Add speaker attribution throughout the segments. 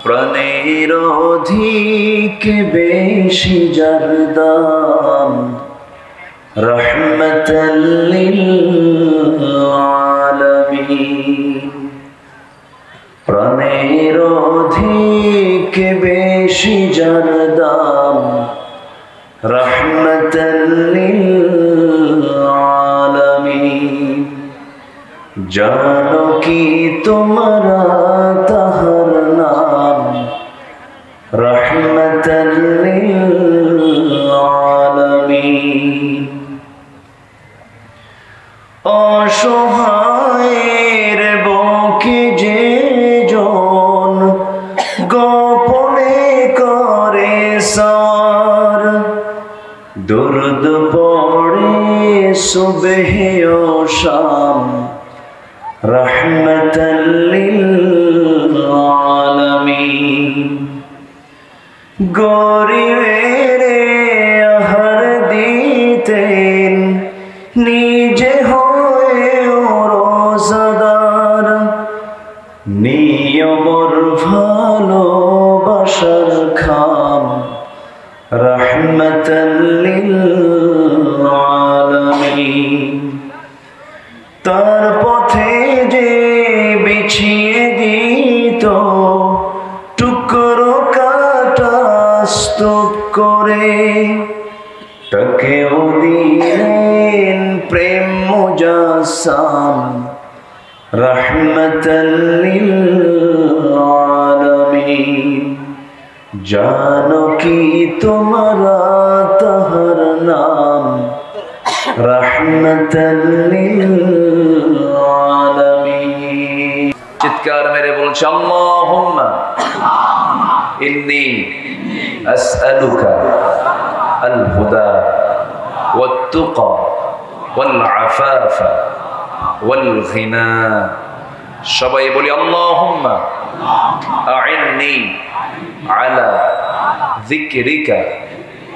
Speaker 1: প্রাণের অধিক বেশি যার দাম রহমতাল লিল আলামিন। প্রাণের অধিক বেশি যার দাম রহমতাল লিল আলামিন। জানো কি তোমরা তাহার নাম রহমতাল লিল আলামিন। অসহায়ের বুকে যে জন গোপনে করে সওয়ার, দরুদ পড়ে সুবহে ও শাম রহমতাল লিল আলামিন। গরিবের আহার দিতেন নিজে হয়ে রোজাদার, নিয়মর ভালোবাসার খাম রহমতাল লিল আলামিন। তার পথে যে বিছিয়ে দিত টুকরো কাটা স্তূপ করে, তাকেও দিলেন প্রেম মুজাসসাম রহমতাল লিল আলামিন। জানো কি তোমরা তাহার নাম রহমতাল লিল আলামিন। চিৎকার মেরে বলছে আল্লাহুম্মা ইন্নী আসআলুকা আল হুদা ওয়াত তুকা ওয়াল আফাফা ওয়াল গিনা। সবাই বলি আল্লাহুম্মা আইন্নী আলা যিকরিকা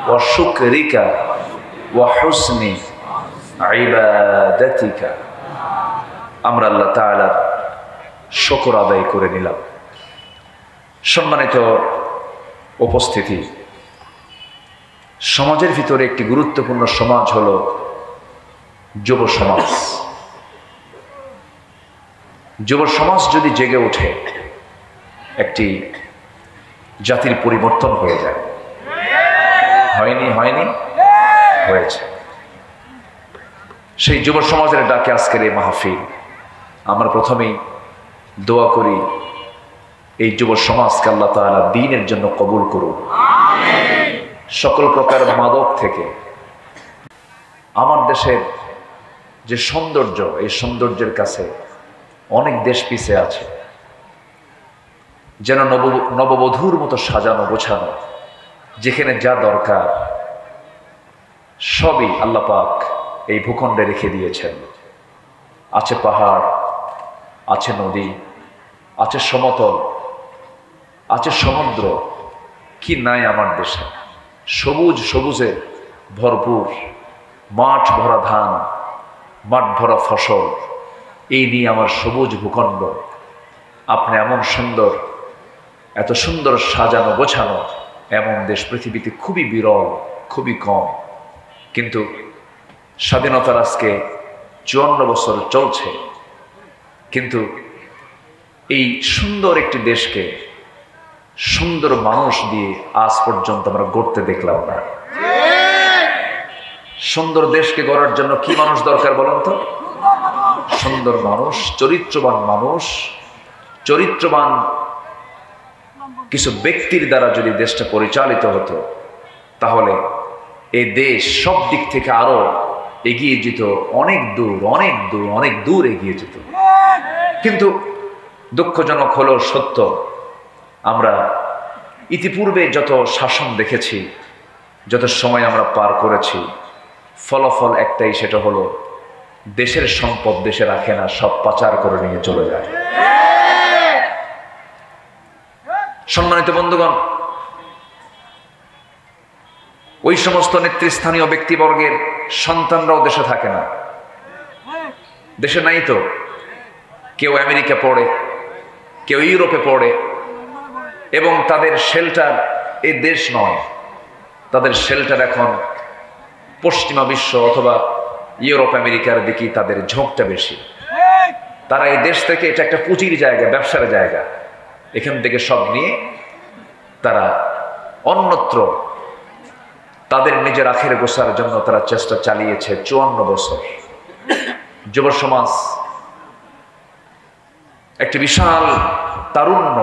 Speaker 1: ওয়া শুকরিকা ওয়া হুসনি ইবাদাতিকা। আমরা আল্লাহ তাআলার শুকর আদায় করে নিলাম। সম্মানিত উপস্থিতি, সমাজের ভিতরে একটি গুরুত্বপূর্ণ সমাজ হলো যুব সমাজ। যুব সমাজ যদি জেগে ওঠে একটি জাতির পরিবর্তন হয়ে যায়। হয়নি হয়েছে। সেই যুব সমাজের ডাকে আজকের এই মাহফিল। আমরা প্রথমেই দোয়া করি এই যুব সমাজকে আল্লাহ তাআলা দ্বীনের জন্য কবুল করুন। সকল প্রকার মাদক থেকে আমার দেশের যে সৌন্দর্য, এই সৌন্দর্যের কাছে অনেক দেশ পিছে আছে। যেন নববধূর মতো সাজানো গোছানো, যেখানে যা দরকার সবই আল্লাহ পাক এই ভূখণ্ডে রেখে দিয়েছেন। আছে পাহাড়, আছে নদী, আছে সমতল, আছে সমুদ্র, কি নাই আমার দেশে। সবুজে ভরপুর, মাঠ ভরা ধান, মাঠ ভরা ফসল, এই নিয়ে আমার সবুজ ভূখণ্ড। আপনি এমন সুন্দর, এত সুন্দর সাজানো গোছানো এমন দেশ পৃথিবীতে খুবই বিরল, খুবই কম। কিন্তু স্বাধীনতার আজকে 54 বছর চলছে, কিন্তু এই সুন্দর একটি দেশকে সুন্দর মানুষ দিয়ে আজ পর্যন্ত আমরা গড়তে দেখলাম না। সুন্দর দেশকে গড়ার জন্য কি মানুষ দরকার বলেন তো? সুন্দর মানুষ, চরিত্রবান মানুষ। চরিত্রবান কিছু ব্যক্তির দ্বারা যদি দেশটা পরিচালিত হতো, তাহলে এই দেশ সব দিক থেকে আরো এগিয়ে যেত, অনেক দূর এগিয়ে যেত। কিন্তু দুঃখজনক হলো সত্য, আমরা ইতিপূর্বে যত শাসন দেখেছি, যত সময় আমরা পার করেছি, ফলাফল একটাই, সেটা হলো দেশের সম্পদ দেশে রাখে না, সব পাচার করে নিয়ে চলে যায়। সম্মানিত বন্ধুগণ, ওই সমস্ত নেতৃস্থানীয় ব্যক্তিবর্গের সন্তানরাও দেশে থাকে না। দেশে নাই তো, কেউ আমেরিকা পড়ে, কেউ ইউরোপে পড়ে, এবং তাদের শেল্টার এই দেশ নয়, তাদের শেল্টার এখন পশ্চিমা বিশ্ব অথবা ইউরোপ আমেরিকার দিকেই তাদের ঝোঁকটা বেশি। তারা এই দেশ থেকে, এটা একটা পুঁজির জায়গা, ব্যবসার জায়গা, এখান থেকে সব নিয়ে তারা অন্যত্র তাদের নিজের আখের গোছার জন্য তারা চেষ্টা চালিয়েছে 54 বছর। যুব সমাজ একটি বিশাল তারুণ্য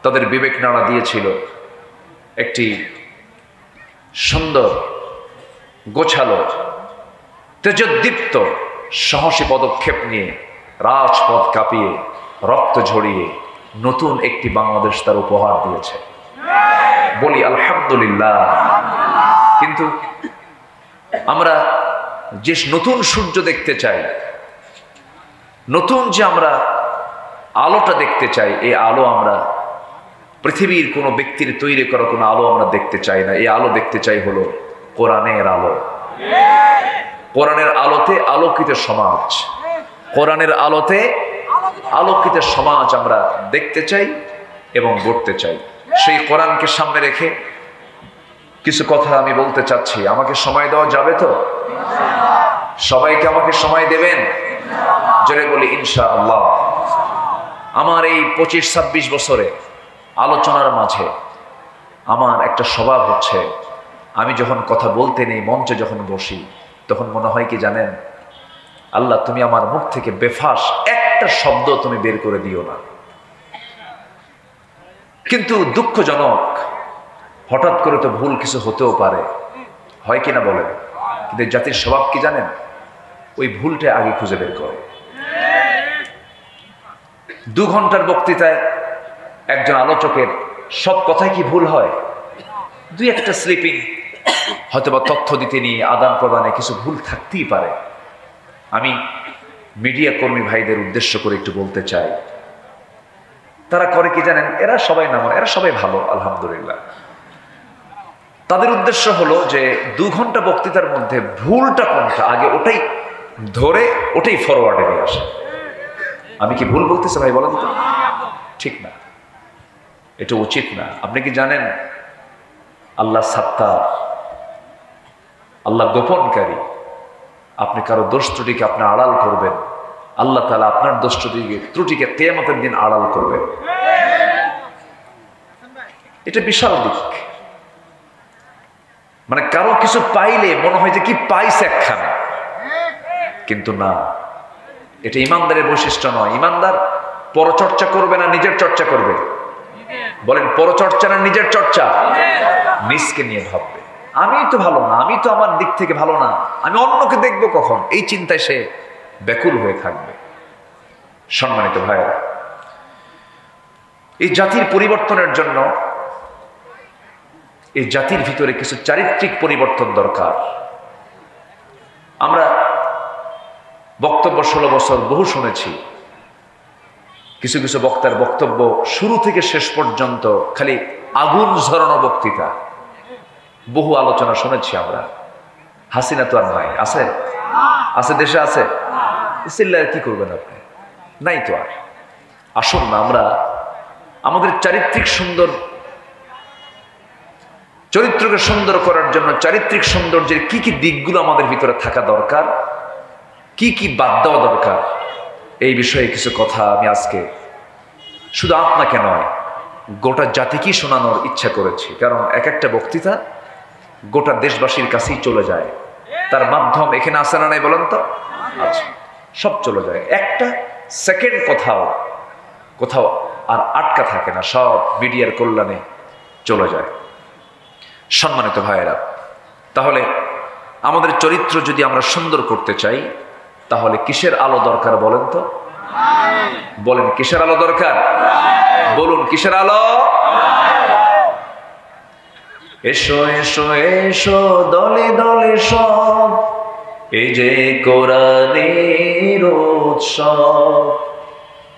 Speaker 1: তাদের বিবেক নাড়া দিয়েছিল, একটি সুন্দর গোছালো তেজোদ্দীপ্ত সাহসী পদক্ষেপ নিয়ে রাজপথ কাঁপিয়ে রক্ত ঝরিয়ে নতুন একটি বাংলাদেশ তার উপহার দিয়েছে। বলি আলহামদুলিল্লাহ। কিন্তু আমরা যে নতুন সূর্য দেখতে চাই, নতুন যে আমরা আলোটা দেখতে চাই, এই আলো আমরা পৃথিবীর কোনো ব্যক্তির তৈরি করা কোনো আলো আমরা দেখতে চাই না। এই আলো দেখতে চাই হলো কোরআনের আলো। কোরআনের আলোতে আলোকিত সমাজ, কোরআনের আলোতে আলোকিত সমাজ আমরা দেখতে চাই এবং গড়তে চাই। সেই কোরআনকে সামনে রেখে কিছু কথা আমি বলতে চাচ্ছি। আমাকে সময় দেওয়া যাবে তো? সবাইকে আমাকে সময় দেবেন? জোরে বলি ইনশাআল্লাহ। আমার এই 25-26 বছরে আলোচনার মাঝে আমার একটা স্বভাব হচ্ছে, আমি যখন কথা বলতে নেই, মঞ্চে যখন বসি, তখন মনে হয় কি জানেন, আল্লাহ তুমি আমার মুখ থেকে বেফাস একটা শব্দ তুমি বের করে দিও না। কিন্তু দুঃখজনক, হঠাৎ করে তো ভুল কিছু হতেও পারে, হয় কিনা বলেন? কিন্তু জাতির স্বভাব কি জানেন? ওই ভুলটা আগে খুঁজে বের করে। 2 ঘন্টার বক্তৃতায় একজন আলোচকের সব কথাই কি ভুল হয়? 2-1টা স্লিপিং হয়তোবা তথ্য দিতে নিয়ে আদান প্রদানে কিছু ভুল থাকতেই পারে। আমি মিডিয়া কর্মী ভাইদের উদ্দেশ্য করে একটু বলতে চাই, তারা করে কি জানেন? এরা সবাই নামা, এরা সবাই ভালো আলহামদুলিল্লাহ। তাদের উদ্দেশ্য হলো যে 2 ঘন্টা বক্তৃতার মধ্যে ভুলটা কোনটা আগে ওটাই ধরে ওটাই ফরওয়ার্ডে নিয়ে আসে। আমি কি ভুল বলতেছি ভাই বলেন তো? ঠিক না, এটা উচিত না। আপনি কি জানেন আল্লাহ সাত্তার, আল্লাহ গোপনকারী। আপনি কারো দোষ ত্রুটিকে আপনি আড়াল করবেন, আল্লাহ তাআলা আপনার দোষ ত্রুটিকে কিয়ামতের দিন আড়াল করবেন। এটা বিশাল দিক। মানে কারো কিছু পাইলে মনে হয় যে কি পাইছে একখানে, কিন্তু না, এটা ইমানদারের বৈশিষ্ট্য নয়। ইমানদার পরচর্চা করবে না নিজের চর্চা করবে? বলেন, পরচর্চা না নিজের চর্চা? নিজকে নিয়ে ভাববে, আমি তো ভালো না, আমি তো আমার দিক থেকে ভালো না, আমি অন্যকে দেখবো কখন, এই চিন্তায় সে ব্যাকুল হয়ে থাকবে। সম্মানিত ভাইরা, এই জাতির পরিবর্তনের জন্য এই জাতির ভিতরে কিছু চারিত্রিক পরিবর্তন দরকার। আমরা বক্তব্য 16 বছর বহু শুনেছি। কিছু কিছু বক্তার বক্তব্য শুরু থেকে শেষ পর্যন্ত খালি আগুন ঝরানো বক্তৃতা, বহু আলোচনা শুনেছি আমরা। হাসিনা তো আর নাই, আছে? আছে, দেশে আছে। চিল্লায় কি করবেন আপনি? নাই তো আর। আসুন না আমরা আমাদের চরিত্রকে সুন্দর করার জন্য চারিত্রিক সৌন্দর্যের কি কি দিকগুলো আমাদের ভিতরে থাকা দরকার, কি কি বাদ দেওয়া দরকার, এই বিষয়ে কিছু কথা আমি আজকে শুধু আপনাকে নয় গোটা জাতিকেই শোনানোর ইচ্ছা করেছি। কারণ এক একটা বক্তৃতা গোটা দেশবাসীর কাছেই চলে যায়। তার মাধ্যম এখানে আসে না নাই বলেন তো? আচ্ছা, সব চলে যায়। একটা সেকেন্ড কোথাও আর আটকা থাকে না, সব মিডিয়ার কল্যাণে চলে যায়। সম্মানিত ভাইয়েরা, তাহলে আমাদের চরিত্র যদি আমরা সুন্দর করতে চাই, তাহলে কিসের আলো দরকার বলেন তো? বলেন, কিসের আলো দরকার? বলুন, কিসের আলো? এসো এসো এসো দলে দলে সব, এই যে কোরআনের উৎসব।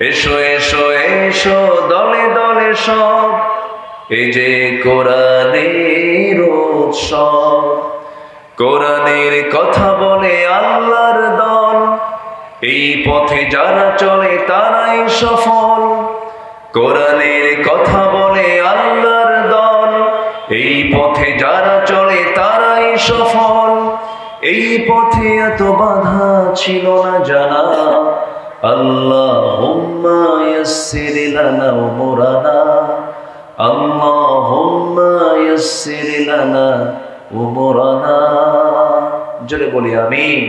Speaker 1: এসো এসো এসো দলে দলে সব, এই যে কোরআনের উৎসব। কোরআনের কথা বলে আল্লাহর দল, এই পথে যারা চলে তারাই সফল। কোরআনের কথা বলে পথে যারা চলে তারাই সফল, এই পথে এত বাধা ছিল না জানা। আল্লাহুম্মা ইয়াসসির লানা উমুরানা, আল্লাহুম্মা ইয়াসসির লানা উমুরানা। জোরে বলি আমিন।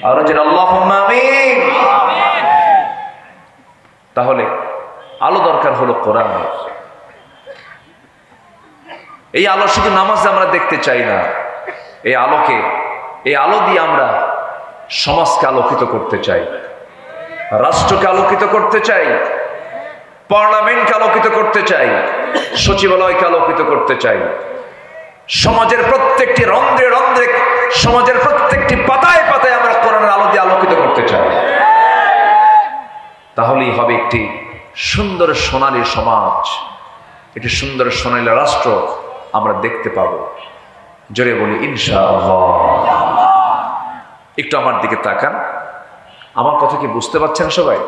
Speaker 1: আর জোরে আল্লাহুম্মা আমিন। তাহলে আলো দরকার হলো কোরআনের। এই আলো শুধু নামাজে আমরা দেখতে চাই না, এই আলো দিয়ে আমরা সমাজকে আলোকিত করতে চাই, রাষ্ট্রকে আলোকিত করতে চাই, পার্লামেন্টকে আলোকিত করতে চাই, সচিবালয়কে আলোকিত করতে চাই, সমাজের প্রত্যেকটি রন্ধ্রে রন্ধ্রে, সমাজের প্রত্যেকটি পাতায় পাতায় আমরা কোরআনের আলো দিয়ে আলোকিত করতে চাই। তাহলেই হবে একটি সুন্দর সোনালী সমাজ, একটি সুন্দর সোনালী রাষ্ট্র আমরা দেখতে পাবো। জোরে বলি ইনশাআল্লাহ। একটু আমার দিকে তাকান, আমার কথা কি বুঝতে পারছেন সবাই?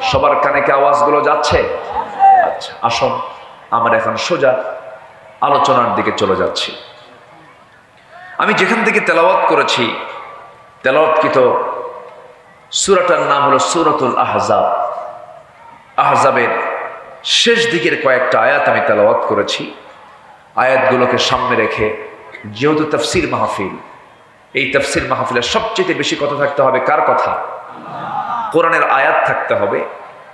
Speaker 1: সবার কানে কি আওয়াজগুলো যাচ্ছে? আচ্ছা, আসুন আমরা এখন সোজা আলোচনার দিকে চলে যাচ্ছি। আমি যেখান থেকে তেলাওয়াত করেছি, তেলাওয়াতকৃত সূরাটার নাম হলো সূরাতুল আহজাব। আহজাবের শেষ দিকের কয়েকটা আয়াত আমি তেলাওয়াত করেছি। আয়াতগুলোকে সামনে রেখে, যেহেতু তাফসীর মাহফিল, এই তাফসীর মাহফিলের সবচেয়ে বেশি কথা থাকতে হবে কার কথা? কোরআনের আয়াত থাকতে হবে,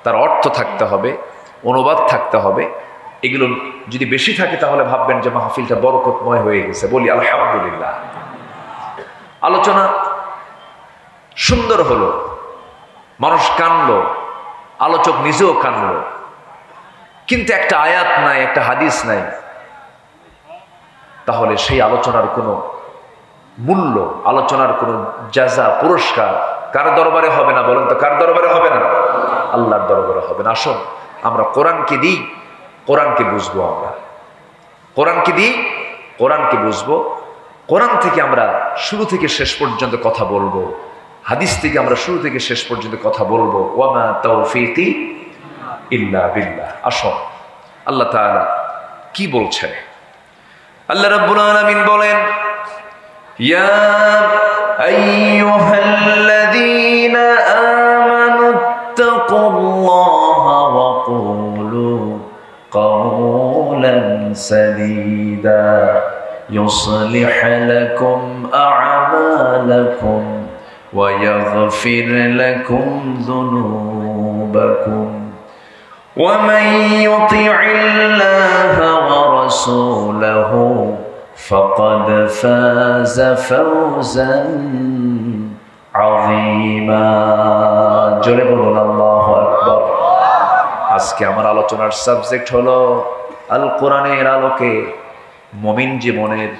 Speaker 1: তার অর্থ থাকতে হবে, অনুবাদ থাকতে হবে। এগুলো যদি বেশি থাকে তাহলে ভাববেন যে মাহফিলটা বরকতময় হয়ে গেছে। বলি আলহামদুলিল্লাহ। আলোচনা সুন্দর হলো, মানুষ কানলো, আলোচক নিজেও কানলো, কিন্তু একটা আয়াত নাই, একটা হাদিস নাই, তাহলে সেই আলোচনার কোনো মূল্য, আলোচনার কোনো জাযা, পুরস্কার কার দরবারে হবে না? বলেন তো, কার দরবারে হবে না? আল্লাহর দরবারে হবে না। আসুন আমরা কোরআনকে দিই, কোরআনকে বুঝবো। আমরা কোরআনকে দিই, কোরআনকে বুঝবো। কোরআন থেকে আমরা শুরু থেকে শেষ পর্যন্ত কথা বলবো, হাদিস থেকে আমরা শুরু থেকে শেষ পর্যন্ত কথা বলবো। ওয়ামা তাওফীকি ইল্লা বিল্লাহ। আসুন আল্লাহ তাআলা কি বলছেন। আল্লাহ রাব্বুল আলামিন বলেন, ইয়া আইয়ুহাল্লাযীনা আমানুত্তাকুল্লাহা ওয়া কুলু قولا سديدا يصلح لكم أعمالكم ويغفر لكم ذنوبكم ومن يطع الله ورسوله فقد فاز فوزا عظيما جل الله أكبر। আজকে আমার আলোচনার সাবজেক্ট হলো আল কোরআনের আলোকে মুমিন জীবনের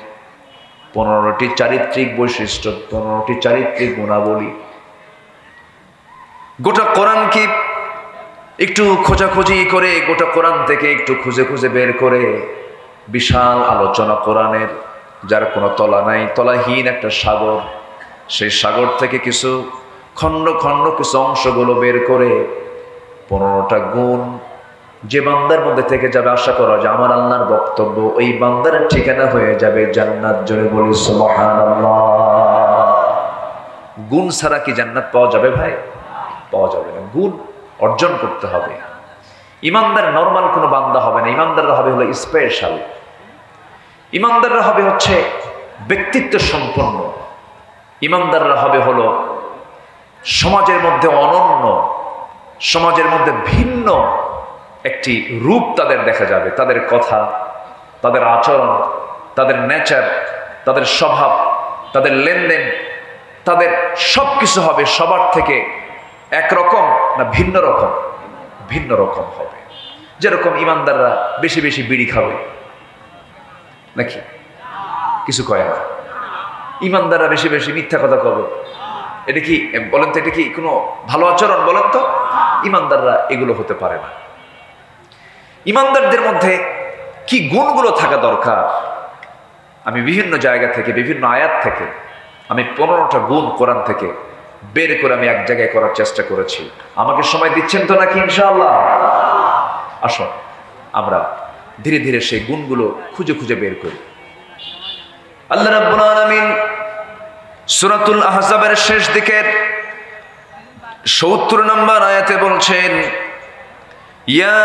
Speaker 1: 15টি চারিত্রিক বৈশিষ্ট্য, 15টি চারিত্রিক গুণাবলী। গোটা কোরআনকে একটু খোঁজাখুঁজি করে, গোটা কোরআন থেকে একটু খুঁজে খুঁজে বের করে বিশাল আলোচনা কোরআনের, যার কোনো তলা নাই, তলাহীন একটা সাগর। সেই সাগর থেকে কিছু খণ্ড খণ্ড কিছু অংশগুলো বের করে 15টা গুণ যে বান্দার মধ্যে থেকে যাবে, আশা করা যে আমার আল্লাহর বক্তব্য ওই বান্দার ঠিকানা হয়ে যাবে জান্নাত। জোরে বলি সুবহানাল্লাহ। গুণ ছাড়া কি জান্নাত পাওয়া যাবে ভাই? পাওয়া যাবে না। গুণ অর্জন করতে হবে। ইমানদার নরমাল কোনো বান্দা হবে না, ইমানদাররা হবে হলো স্পেশাল। ইমানদাররা হবে হচ্ছে ব্যক্তিত্ব সম্পন্ন। ইমানদাররা হবে হলো সমাজের মধ্যে অনন্য, সমাজের মধ্যে ভিন্ন একটি রূপ তাদের দেখা যাবে। তাদের কথা, তাদের আচরণ, তাদের নেচার, তাদের স্বভাব, তাদের লেনদেন, তাদের সব কিছু হবে সবার থেকে একরকম না ভিন্ন রকম? ভিন্ন রকম হবে। যেরকম ইমানদাররা বেশি বেশি বিড়ি খাবে নাকি? কিছু কয় না। ইমানদাররা বেশি বেশি মিথ্যা কথা কবে, এটা কি বলেন তো? এটা কি কোনো ভালো আচরণ বলেন তো? ইমানদাররা এগুলো হতে পারে না। ইমানদারদের মধ্যে কি গুণগুলো থাকা দরকার? আমি বিভিন্ন জায়গা থেকে, বিভিন্ন আয়াত থেকে আমি 15টা গুণ কোরআন থেকে বের করে আমি এক জায়গায় করার চেষ্টা করেছি। আমাকে সময় দিচ্ছেন তো নাকি ইনশাআল্লাহ? আসুন আমরা ধীরে ধীরে সেই গুণগুলো খুঁজে খুঁজে বের করি।
Speaker 2: আল্লাহ রাব্বুল আলামিন সূরাতুল আহজাবের শেষ দিকের ৭০ নম্বর আয়াতে বলছেন, ইয়া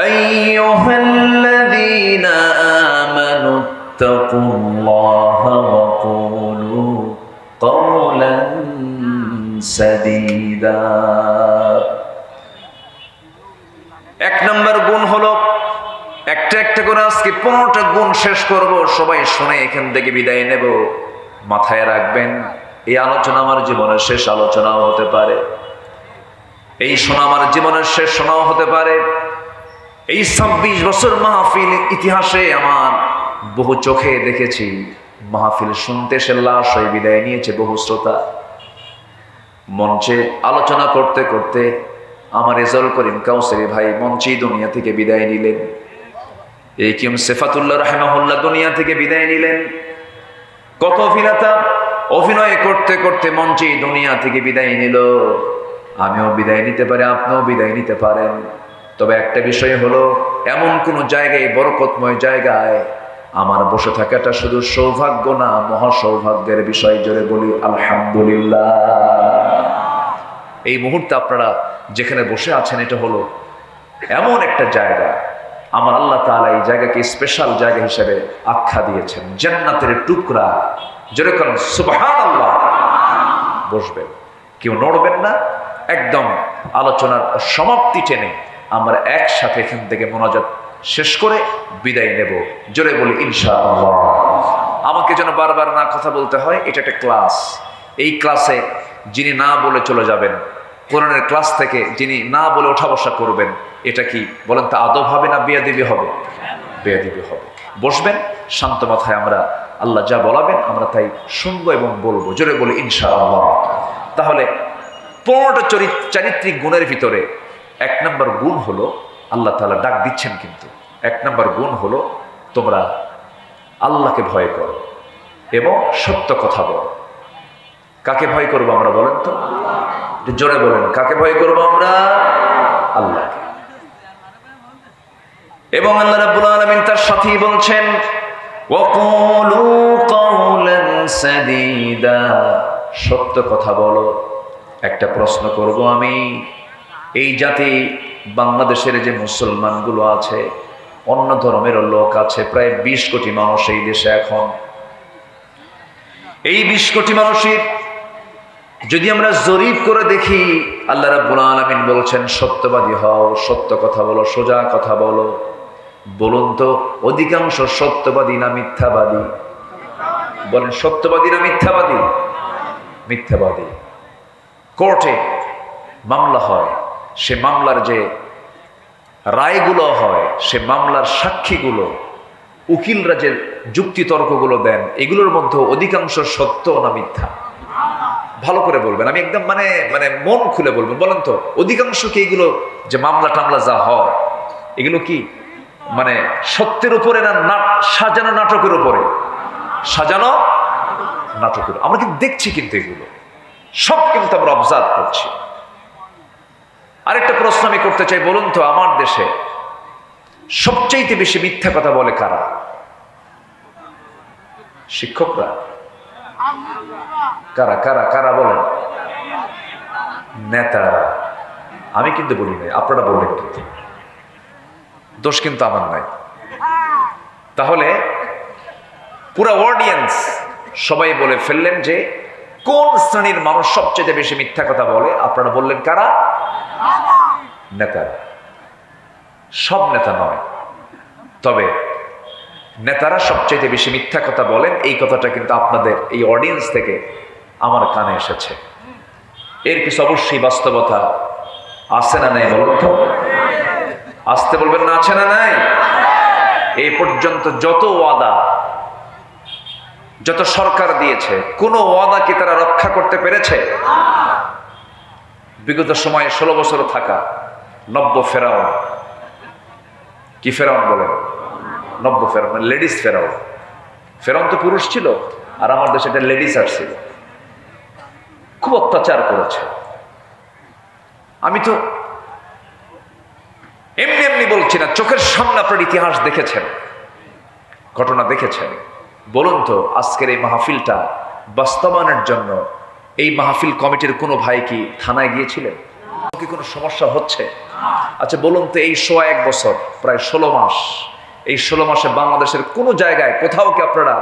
Speaker 2: আইয়ুহাল্লাযীনা আমানু তাকুল্লাহা ওয়া কুলু কাওলান সাদীদা। এক নম্বর গুণ হলো, একটা একটা করে আজকে 15টা গুণ শেষ করব, সবাই শুনে এখান থেকে বিদায় নেব। মাথায় রাখবেন, এই আলোচনা আমার জীবনের শেষ আলোচনাও হতে পারে, এই শোনা আমার জীবনের শেষ শোনাও হতে পারে। এই 26 বছর মাহফিল ইতিহাসে আমার বহু চোখে দেখেছি মাহফিল শুনতে সে লাশ হয়ে বিদায় নিয়েছে বহু শ্রোতা। মঞ্চে আলোচনা করতে করতে আমার রেজাউল করিম কাউসারি ভাই মঞ্চেই দুনিয়া থেকে বিদায় নিলেন। এই কিম সেফাতুল্লাহ রাহিমাহুল্লাহ দুনিয়া থেকে বিদায় নিলেন। কত অভিনেতা অভিনয় করতে করতে মঞ্চেই দুনিয়া থেকে বিদায় নিল। আমিও বিদায় নিতে পারি, আপনিও বিদায় নিতে পারেন। তবে একটা বিষয় হলো, এমন কোন জায়গায়, বরকতময় জায়গায় আমার বসে থাকাটা শুধু সৌভাগ্য না, মহা সৌভাগ্যের বিষয়। জোরে বলি আলহামদুলিল্লাহ। এই মুহূর্তে আপনারা যেখানে বসে আছেন, এটা হলো এমন একটা জায়গা, আমার আল্লাহ তাআলা এই জায়গাকে স্পেশাল জায়গা হিসেবে আখ্যা দিয়েছেন, জান্নাতের টুকরা। জোরে করেন সুবহানাল্লাহ। বসবেন, কেউ নড়বেন না। একদম আলোচনার সমাপ্তি টেনে আমরা একসাথে এখান থেকে মোনাজাত শেষ করে বিদায় নেব। জোরে বলি ইনশাআল্লাহ। আমাকে যেন বারবার না কথা বলতে হয়, এটা একটা ক্লাস। এই ক্লাসে যিনি না বলে চলে যাবেন, কোরআনের ক্লাস থেকে যিনি না বলে ওঠা বসা করবেন, এটা কি বলেন তো আদব হবে না বেয়াদবি হবে? বেয়াদবি হবে। বসবেন শান্ত মাথায়, আমরা আল্লাহ যা বলাবেন আমরা তাই শুনবো এবং বলবো। জোরে বলি ইনশাআল্লাহ। তাহলে 15টা চারিত্রিক গুণের ভিতরে 1 নম্বর গুণ হলো, আল্লাহ তাআলা ডাক দিচ্ছেন কিন্তু 1 নম্বর গুণ হলো, তোমরা আল্লাহকে ভয় করো এবং সত্য কথা বলো। কাকে ভয় করবো আমরা বলেন তো? জোরে বলেন, কাকে ভয় করবো আমরা? আল্লাহকে। এবং আল্লাহ রাব্বুল আলামিন তার সাথেই বলছেন, ওয়াকুলু কাওলান সাদীদা, সত্য কথা বলো। একটা প্রশ্ন করব আমি, এই জাতি বাংলাদেশের যে মুসলমানগুলো আছে, অন্য ধর্মের লোক আছে প্রায় 20 কোটি মানুষ এই দেশে এখন। এই 20 কোটি মানুষের যদি আমরা জরিপ করে দেখি, আল্লাহ রাব্বুল আলামিন বলছেন সত্যবাদী হও, সত্য কথা বলো, সোজা কথা বলো। বলুন তো, অধিকাংশ সত্যবাদী না মিথ্যাবাদী? বলেন, সত্যবাদী না মিথ্যাবাদী? মিথ্যাবাদী। কোর্টে মামলা হয়, সে মামলার যে রায়গুলো হয়, সে মামলার সাক্ষীগুলো, উকিলরা যে যুক্তি তর্কগুলো দেন, এগুলোর মধ্যে অধিকাংশ সত্য না মিথ্যা? ভালো করে বলবেন, আমি একদম মানে মানে মন খুলে বলবেন। বলেন তো, অধিকাংশ কি এগুলো যে মামলা টামলা যা হয়, এগুলো কি মানে সত্যের উপরে না সাজানো নাটকের উপরে? সাজানো নাটকের। আমরা কিন্তু দেখছি, কিন্তু এগুলো সব কিন্তু আমরা অবজার্ভ করছি। আরেকটা প্রশ্ন আমি করতে চাই, বলুন তো, আমার দেশে সবচাইতে বেশি মিথ্যা কথা বলে কারা? শিক্ষকরা? কারা কারা কারা বলেন? নেতারা। আমি কিন্তু বলি নাই, আপনারা বললেন কিন্তু। দোষ কিন্তু আমার নাই। তাহলে পুরা অডিয়েন্স সবাই বলে ফেললেন যে কোন শ্রেণীর মানুষ সবচেয়ে বেশি মিথ্যা কথা বলে? আপনারা বললেন কারা? নেতারা। সব নেতা নয়, তবে নেতারা সবচেয়ে বেশি মিথ্যা কথা বলেন। এই কথাটা কিন্তু আপনাদের এই অডিয়েন্স থেকে আমার কানে এসেছে। এর কিছু অবশ্যই বাস্তবতা আছে না নাই বলুন তো? আসতে বলবেন না, আছে না নাই? এই পর্যন্ত যত ওয়াদা, যত সরকার দিয়েছে, কোন ওয়াদা কি তারা রক্ষা করতে পেরেছে? বিগত সময়ে 16 বছর থাকা নব্য ফেরাউন, কি ফেরাউন বলেন? নব্য ফেরাউন, লেডিস ফেরাউন। ফেরাউন তো পুরুষ ছিল, আর আমার দেশে একটা লেডিস আসছিল, খুব অত্যাচার করেছে। আমি তো এমনি এমনি বলছি না, চোখের সামনে আপনার ইতিহাস দেখেছেন, ঘটনা দেখেছেন।
Speaker 1: বলুন তো আজকের এই মাহফিলটা বাস্তবায়নের জন্য এই মাহফিল কমিটির কোনো ভাই কি থানায় গিয়েছিলেন? কি কোনো সমস্যা হচ্ছে? আচ্ছা বলুন তো এই 1 বছর প্রায় 16 মাস, এই 16 মাসে বাংলাদেশের কোনো জায়গায় কোথাও কি আপনারা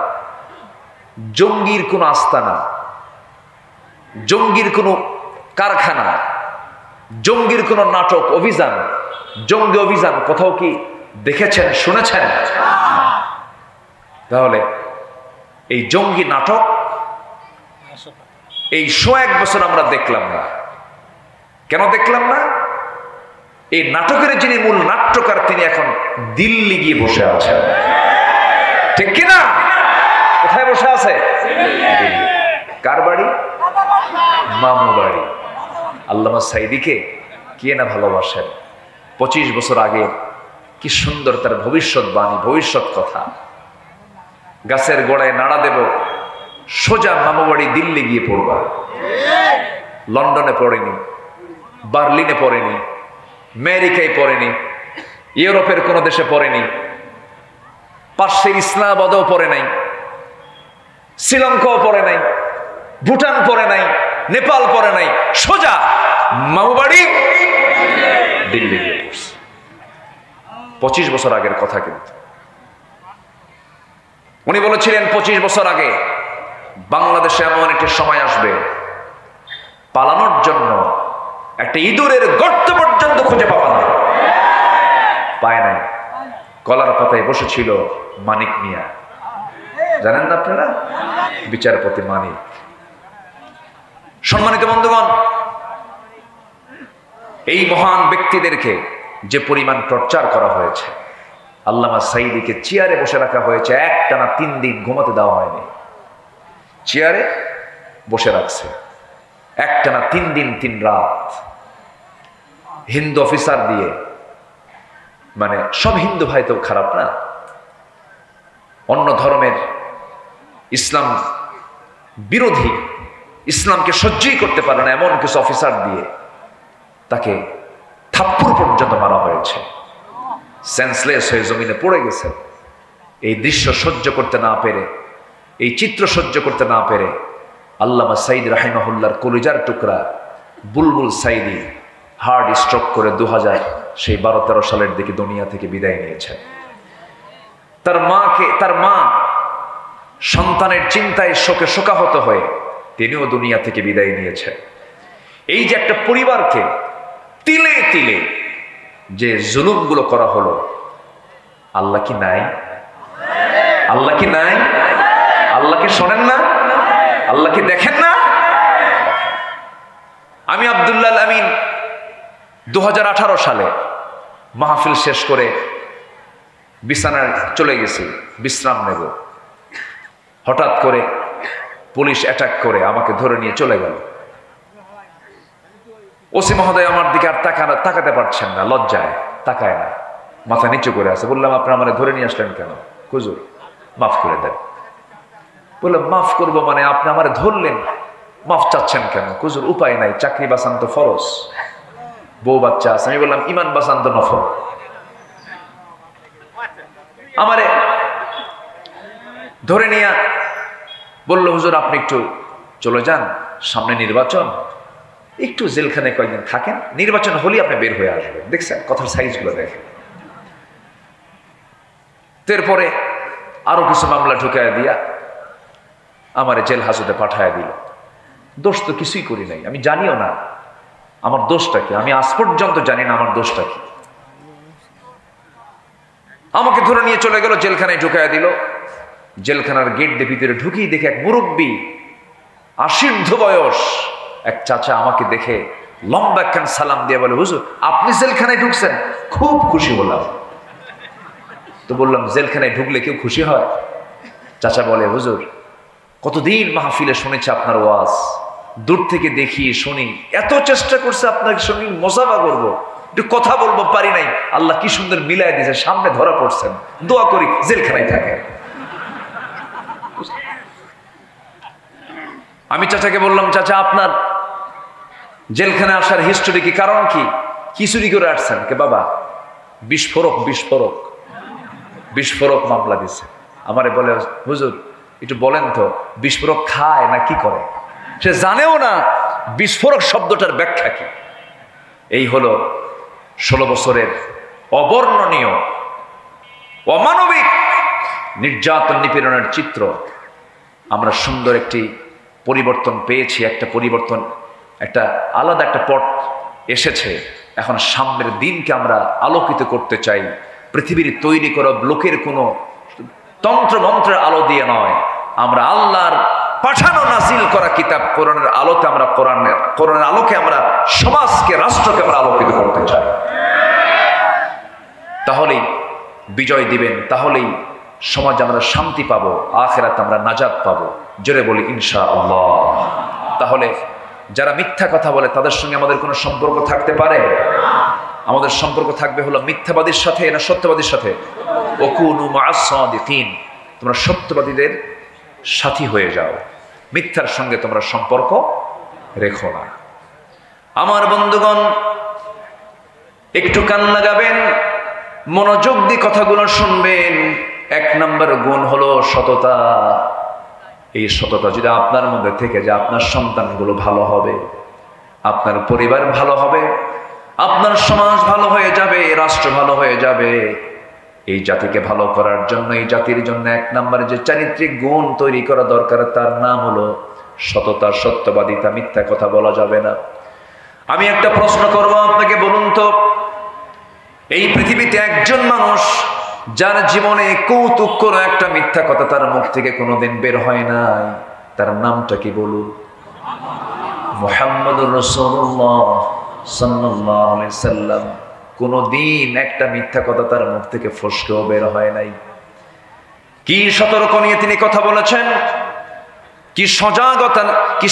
Speaker 1: জঙ্গির কোনো আস্তানা, জঙ্গির কোনো কারখানা, জঙ্গির কোনো নাটক, অভিযান, জঙ্গি অভিযান কোথাও কি দেখেছেন, শুনেছেন? তাহলে এই জঙ্গি নাটক এই 1 বছর আমরা দেখলাম না। কেন দেখলাম না? এই নাটকের যিনি মূল নাট্যকার তিনি এখন দিল্লি গিয়ে বসে আছেন, ঠিক কিনা? কোথায় বসে আছে? কার বাড়ি? মামু বাড়ি। আল্লামা সাইদিকে কে না ভালোবাসেন? 25 বছর আগে কি সুন্দর তার ভবিষ্যৎবাণী, ভবিষ্যৎ কথা। গাছের গোড়ায় নাড়া দেব, সোজা মামু বাড়ি দিল্লি গিয়ে পড়বা। লন্ডনে পড়েনি, বার্লিনে পড়েনি, আমেরিকায় পড়েনি, ইউরোপের কোনো দেশে পড়েনি, পার্শ্বের ইসলামাবাদেও পড়ে নাই, শ্রীলঙ্কাও পড়ে নাই, ভুটান পড়ে নাই, নেপাল পড়ে নাই, সোজা মামু বাড়ি দিল্লি গিয়ে পড়ছে। 25 বছর আগের কথা। কিন্তু উনি বলেছিলেন 25 বছর আগে বাংলাদেশে এমন একটি সময় আসবে পালানোর জন্য একটা ইঁদুরের গর্ত পর্যন্ত খুঁজে পাওয়া না। পায় নাই। কলার পাতায় বসেছিল মানিক মিয়া, জানেন না আপনারা? বিচারপতি মানিক। সম্মানিত বন্ধুগণ, এই মহান ব্যক্তিদেরকে যে পরিমাণ টর্চার করা হয়েছে, আল্লামা সাইদিকে চেয়ারে বসে রাখা হয়েছে, একটানা 3 দিন ঘুমাতে দেওয়া হয়নি। চেয়ারে বসে রাখছে একটানা 3 দিন 3 রাত। হিন্দু অফিসার দিয়ে, মানে সব হিন্দু ভাই তো খারাপ না, অন্য ধর্মের ইসলাম বিরোধী, ইসলামকে সহ্যই করতে পারে না এমন কিছু অফিসার দিয়ে তাকে থাপ্পড় পর্যন্ত মারা হয়েছে। সেন্সলেস হয়ে জমিনে পড়ে গেছে। এই দৃশ্য সহ্য করতে না পেরে, এই চিত্র সহ্য করতে না পেরে আল্লামা সাইদ রাহিমাহুল্লাহর কলিজার টুকরা বুলবুল সাইদি হার্ট স্ট্রোক করে 2000 সেই 12-13 সালের দিকে দুনিয়া থেকে বিদায় নিয়েছে। তার মা সন্তানের চিন্তায় শোকে শোকাহত হয়ে তিনিও দুনিয়া থেকে বিদায় নিয়েছে। এই যে একটা পরিবারকে তিলে তিলে যে জুলুমগুলো করা হলো, আল্লাহ কি নাই? আল্লাহ কি নাই? আল্লাহকে শোনেন না? আল্লাহকে দেখেন না? আমি আব্দুল্লাহ আমিন 2018 সালে মাহফিল শেষ করে বিছানায় চলে গেছি বিশ্রাম নেব। হঠাৎ করে পুলিশ অ্যাটাক করে আমাকে ধরে নিয়ে চলে গেল। ওসি মহোদয় আমার দিকে আর তাকাতে পারছেন না, লজ্জায় তাকায় না, মাথা নিচু করে আছে। বললাম আপনারা আমাকে ধরে নিয়ে আসলেন কেন? হুজুর মাফ করে দেন। বললাম মাফ করবো মানে আপনি আমারে ধরলেন, মাফ চাচ্ছেন কেন? হুজুর উপায় নাই, চাকরি বাঁচান তো ফরজ, বউ বাচ্চা আছে। আমি বললাম ইমান বাঁচান তো নফল। আমারে ধরে নিয়ে বললো হুজুর আপনি একটু চলে যান, সামনে নির্বাচন, একটু জেলখানে কয়েকদিন থাকেন, নির্বাচন হলেই আপনি বের হয়ে আসবেন। দেখছেন কথার সাইজগুলো দেখেন। এরপরে আরো কিছু মামলা ঢুকায় দিয়া আমারে জেল হাজতে পাঠায় দিল। দোষ তো কিছুই করি নাই, আমি জানিও না আমার দোষটা কি, আমি আজ পর্যন্ত জানি না আমার দোষটা কি। আমাকে ধরে নিয়ে চলে গেল, জেলখানায় ঢুকায় দিল। জেলখানার গেট দিয়ে ভিতরে ঢুকিয়ে দেখে এক মুরব্বী 80 বয়স এক চাচা আমাকে দেখে লম্বা একখান সালাম দিয়ে বলে হুজুর আপনি জেলখানায় ঢুকছেন? খুব খুশি হলাম। তো বললাম জেলখানায় ঢুকলে কেউ খুশি হয়? চাচা বলে হুজুর কতদিন মাহফিলে শুনেছি আপনার ওয়াজ, দূর থেকে দেখি শুনি, এত চেষ্টা করছে আপনাকে শুনি মোসাফা করবো, একটু কথা বলবো পারি নাই, আল্লাহ কি সুন্দর মিলাই দিয়েছে, সামনে ধরা পড়ছেন, দোয়া করি জেলখানায় থাকে। আমি চাচাকে বললাম চাচা আপনার জেলখানায় আসার হিস্টোরি কি, কারণ কি, কি চুরি করে আসছেন? কে বাবা বিস্ফোরক মামলা দিছে। আমারে বলে হুজুর একটু বলেন তো, বিস্ফোরক খায় না কি করে? সে জানেও না বিস্ফোরক শব্দটার ব্যাখ্যা কি। এই হলো 16 বছরের অবর্ণনীয় অমানবিক নির্যাতন নিপীড়নের চিত্র। আমরা সুন্দর একটি পরিবর্তন পেয়েছি, একটা পরিবর্তন, একটা আলাদা একটা পথ এসেছে। এখন সামনের দিনকে আমরা আলোকিত করতে চাই। পৃথিবীর তৈরি করা লোকের কোনো তন্ত্রমন্ত্রের আলো দিয়ে নয়, আমরা আল্লাহর পাঠানো নাজিল করা কিতাব কোরআনের আলোতে, আমরা কোরআনের আলোকে আমরা সমাজকে, রাষ্ট্রকে আমরা আলোকিত করতে চাই। তাহলেই বিজয় দিবেন, তাহলেই সমাজে আমরা শান্তি পাবো, আখিরাতে আমরা নাজাত পাবো। জোরে বলি ইনশাআল্লাহ। তাহলে যারা মিথ্যা কথা বলে তাদের সঙ্গে আমাদের কোনো সম্পর্ক থাকতে পারে? আমাদের সম্পর্ক থাকবে হলো মিথ্যাবাদীর সাথে না সত্যবাদীর সাথে? ওকুনু মা'আস সাদিকিন, তোমরা সত্যবাদীদের সাথী হয়ে যাও, মিথ্যার সঙ্গে তোমরা সম্পর্ক রেখো না। আমার বন্ধুগণ, একটু কান লাগাবেন, মনোযোগ দিয়ে কথাগুলো শুনবেন। 1 নম্বর গুণ হলো সততা। এই সততা যদি আপনার মধ্যে থেকে যায়, আপনার সন্তানগুলো ভালো হবে, আপনার পরিবার ভালো হবে, আপনার সমাজ ভালো হয়ে যাবে, রাষ্ট্র ভালো হয়ে যাবে। এই জাতিকে ভালো করার জন্য, এই জাতির জন্য 1 নম্বরে যে চারিত্রিক গুণ তৈরি করা দরকার, তার নাম হলো সততা, সত্যবাদিতা। মিথ্যা কথা বলা যাবে না। আমি একটা প্রশ্ন করব আপনাকে, বলুন তো, এই পৃথিবীতে একজন মানুষ যার জীবনে কৌতুক করে একটা মিথ্যা কথা তার মুখ থেকে কোনোদিন বের হয় নাই, তার নামটা কি বলুন? মুহাম্মদুর রাসূলুল্লাহ সাল্লাল্লাহু আলাইহি সাল্লাম। কোনোদিন একটা মিথ্যা কথা তার মুখ থেকে ফসকেও বের হয় নাই। কি সতর্ক নিয়ে তিনি কথা বলেছেন, কি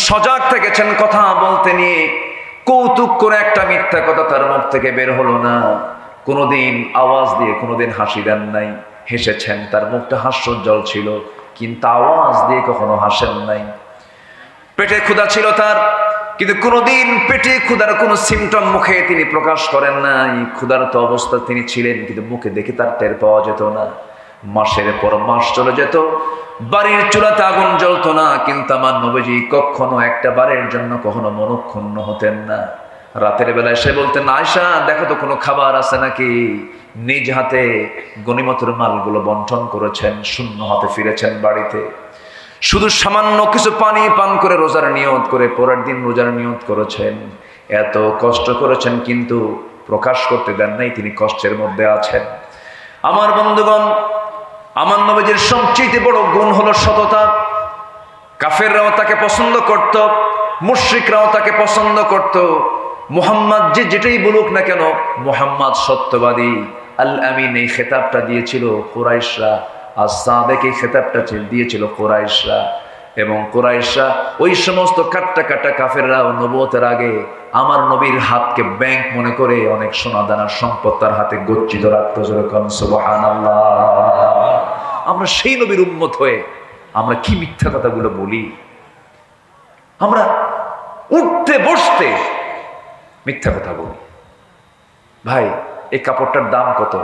Speaker 1: সজাগ থেকেছেন কথা বলতে নিয়ে। কৌতুক করে একটা মিথ্যা কথা তার মুখ থেকে বের হলো না। কোনোদিন আওয়াজ দিয়ে কোনোদিন হাসি দেন নাই, হেসেছেন, তার মুখটা হাস্যোজ্জ্বল ছিল, কিন্তু আওয়াজ দিয়ে কখনো হাসেন নাই। পেটে ক্ষুধা ছিল তার, কিন্তু কোনোদিন পেটে ক্ষুধার কোনো সিমটম মুখে তিনি প্রকাশ করেন নাই। ক্ষুধার্ত অবস্থা তিনি ছিলেন, কিন্তু মুখে দেখে তার টের পাওয়া যেত না। মাসের পর মাস চলে যেত, বাড়ির চুলাতে আগুন জ্বলতো না, কিন্তু আমার নবীজি কখনো একটা বারের জন্য কখনো মনক্ষুণ্ণ হতেন না। রাতের বেলায় সে বলতেন, আয়েশা দেখো তো কোনো খাবার আছে নাকি। নিজ হাতে গনিমতের মালগুলো বন্টন করেছেন, শূন্য হাতে ফিরেছেন বাড়িতে। শুধু সামান্য কিছু পানি পান করে রোজার নিয়ত করে পরের দিন রোজার নিয়ত করেছেন। এত কষ্ট করেছেন, কিন্তু প্রকাশ করতে দেন নাই তিনি কষ্টের মধ্যে আছেন। আমার বন্ধুগণ, আমার নবীজির সবচেয়ে বড় গুণ হলো সততা। কাফেররাও তাকে পছন্দ করত, মুশরিকরাও তাকে পছন্দ করত। মুহাম্মদ যেটাই বলুক না কেন, মুহাম্মদ সত্যবাদী, আল আমিন এই খেতাবটা দিয়েছিল কুরাইশরা, as-সাদিক এই খেতাবটা দিয়েছিল কুরাইশরা। এবং কুরাইশরা, ওই সমস্ত কাটা কাফেররা নবুয়তের আগে আমার নবীর হাতকে ব্যাংক মনে করে অনেক সোনা দানার সম্পদ তার হাতে গচ্ছিত রাখতো। সুবহানাল্লাহ। আমরা সেই নবীর উম্মত হয়ে আমরা কি মিথ্যা কথাগুলো বলি। আমরা উঠতে বসতে মিথ্যা কথা বলি। ভাই, এই কাপড়টার দাম কত?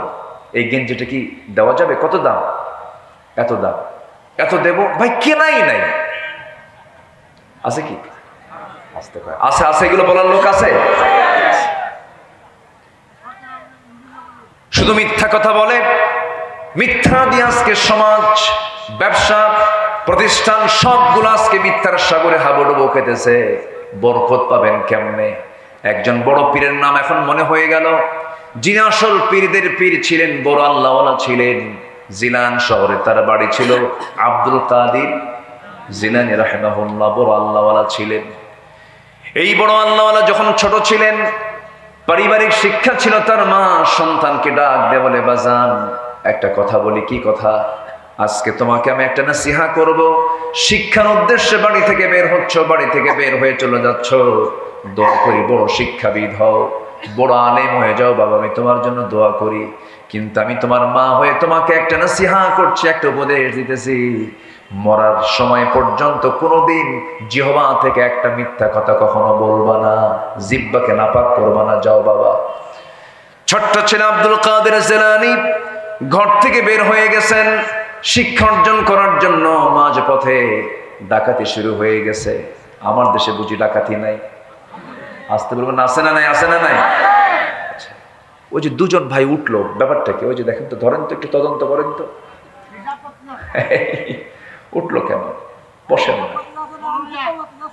Speaker 1: এই গেঞ্জিটা কি দেওয়া যাবে? কত দাম? এত দাম। এত দেব? ভাই কেনাই নাই। আছে কি? আছে আছে, এগুলো বলার লোক আছে? শুধু মিথ্যা কথা বলে। মিথ্যা দিয়ে আজকে সমাজ, ব্যবসা, প্রতিষ্ঠান সবগুলো আজকে মিথ্যার সাগরে হাবুডুবু খেতেছে। বরকত পাবেন কেমনে? একজন বড় পীরের নাম এখন মনে হয়ে গেল, যিনি আসল পীরদের পীর ছিলেন, বড় আল্লাহওয়ালা ছিলেন। জিলান শহরে তার বাড়ি ছিল। আব্দুল কাদির জিলানী রাহিমাহুল্লাহ বড় আল্লাহওয়ালা ছিলেন। এই বড় আল্লাহওয়ালা যখন ছোট ছিলেন, পারিবারিক শিক্ষা ছিল তার মা সন্তানকে ডাক দিয়ে বলে, বাজান একটা কথা বলি। কি কথা? আজকে তোমাকে আমি একটা নসিহা করব। শিক্ষার উদ্দেশ্যে বাড়ি থেকে বের হচ্ছ, বাড়ি থেকে বের হয়ে চলে যাচ্ছ, দোয়া করি বড় শিক্ষাবিদ হও, বড় আলেম হয়ে যাও বাবা, আমি তোমার জন্য দোয়া করি। কিন্তু আমি তোমার মা হয়ে তোমাকে একটা নসিহা করছি, একটা উপদেশ দিতেছি। মরার সময় পর্যন্ত কোনোদিন জিহ্বা থেকে একটা মিথ্যা কথা কখনো বলবা না, জিহ্বাকে নাপাক করবা না। যাও বাবা। ছোট্ট ছেলে আব্দুল কাদের জিলানী ঘর থেকে বের হয়ে গেছেন।
Speaker 2: শিক্ষা অর্জন করার জন্য মাঝপথে ডাকাতি শুরু হয়ে গেছে। আমার দেশে বুঝি ডাকাতি নাই? আসতে বলবেন আছে না নাই? আছে না নাই? আচ্ছা, ওই যে দুজন ভাই উঠলো, ব্যাপারটা কি? ওই যে দেখেন তো, ধরেন তো, একটু তদন্ত করেন তো। উঠলো কেন? বসেন না।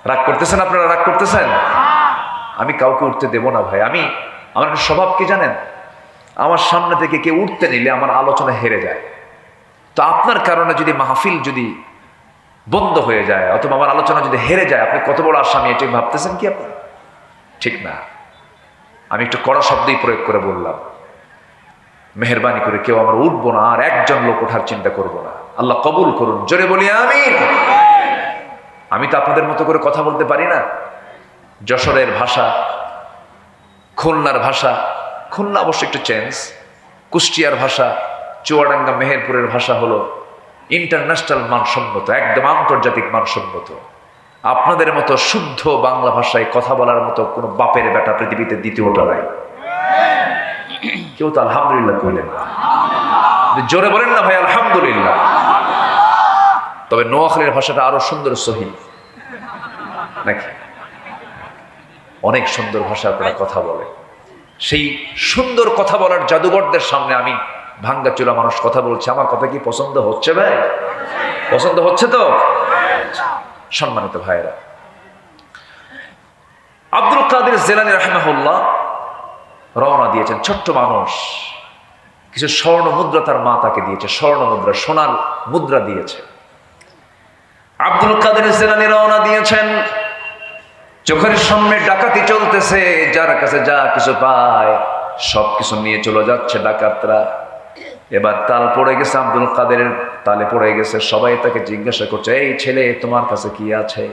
Speaker 2: রাগ করতেছেন আপনারা? রাগ করতেছেন? আমি কাউকে উঠতে দেব না ভাই। আমার একটা স্বভাব কি জানেন? আমার সামনে থেকে কেউ উঠতে নিলে আমার আলোচনা হেরে যায়। তো আপনার কারণে যদি মাহফিল যদি বন্ধ হয়ে যায় অথবা আমার আলোচনা যদি হেরে যায়, আপনি কত বড় আসামি এটাই ভাবতেছেন কি আপনি? ঠিক না। আমি একটু কড়া শব্দই প্রয়োগ করে বললাম, মেহেরবানি করে কেউ আমরা উঠবো না, আর একজন লোক ওঠার চিন্তা করব না। আল্লাহ কবুল করুন। জোরে বলি আমিন। আমি তো আপনাদের মতো করে কথা বলতে পারি না। যশোরের ভাষা, খুলনার ভাষা, খুলনা অবশ্য একটু চেঞ্জ, কুষ্টিয়ার ভাষা, চুয়াডাঙ্গা মেহেরপুরের ভাষা হলো ইন্টারন্যাশনাল মানসম্মত, একদম আন্তর্জাতিক মানসম্মত। আপনাদের মতো শুদ্ধ বাংলা ভাষায় কথা বলার মতো কোনো বাপের বেটা পৃথিবীতে দ্বিতীয়টা নাই। কেউ তো আলহামদুলিল্লাহ কইলেন না। জোরে বলেন না ভাই আলহামদুলিল্লাহ। তবে নোয়াখালীর ভাষাটা আরো সুন্দর, সহি নাকি? অনেক সুন্দর ভাষা আপনারা কথা বলে। সেই সুন্দর কথা বলার জাদুঘরদের সামনে আমি ভাঙ্গা চুলা মানুষ কথা বলছে। আমার কথা কি পছন্দ হচ্ছে ভাই? পছন্দ হচ্ছে তো? সম্মানিত ভাইরা, আব্দুল কাদের জিলানী রাহিমাহুল্লাহ রওনা দিয়েছেন। ছোট্ট মানুষ, কিছু স্বর্ণ মুদ্রা তার মা তাকে দিয়েছে, স্বর্ণ মুদ্রা, সোনার মুদ্রা দিয়েছে। আব্দুল কাদের জিলানী রওনা দিয়েছেন। চোখের সামনে ডাকাতি চলতেছে, যার কাছে যা কিছু পায় সবকিছু নিয়ে চলে যাচ্ছে ডাকাতরা। এবার তাল পড়ে গেছে, আব্দুল কাদের তালে পড়ে গেছে। সবাই তাকে জিজ্ঞাসা করছে, এই ছেলে তোমার কাছে কি আছে?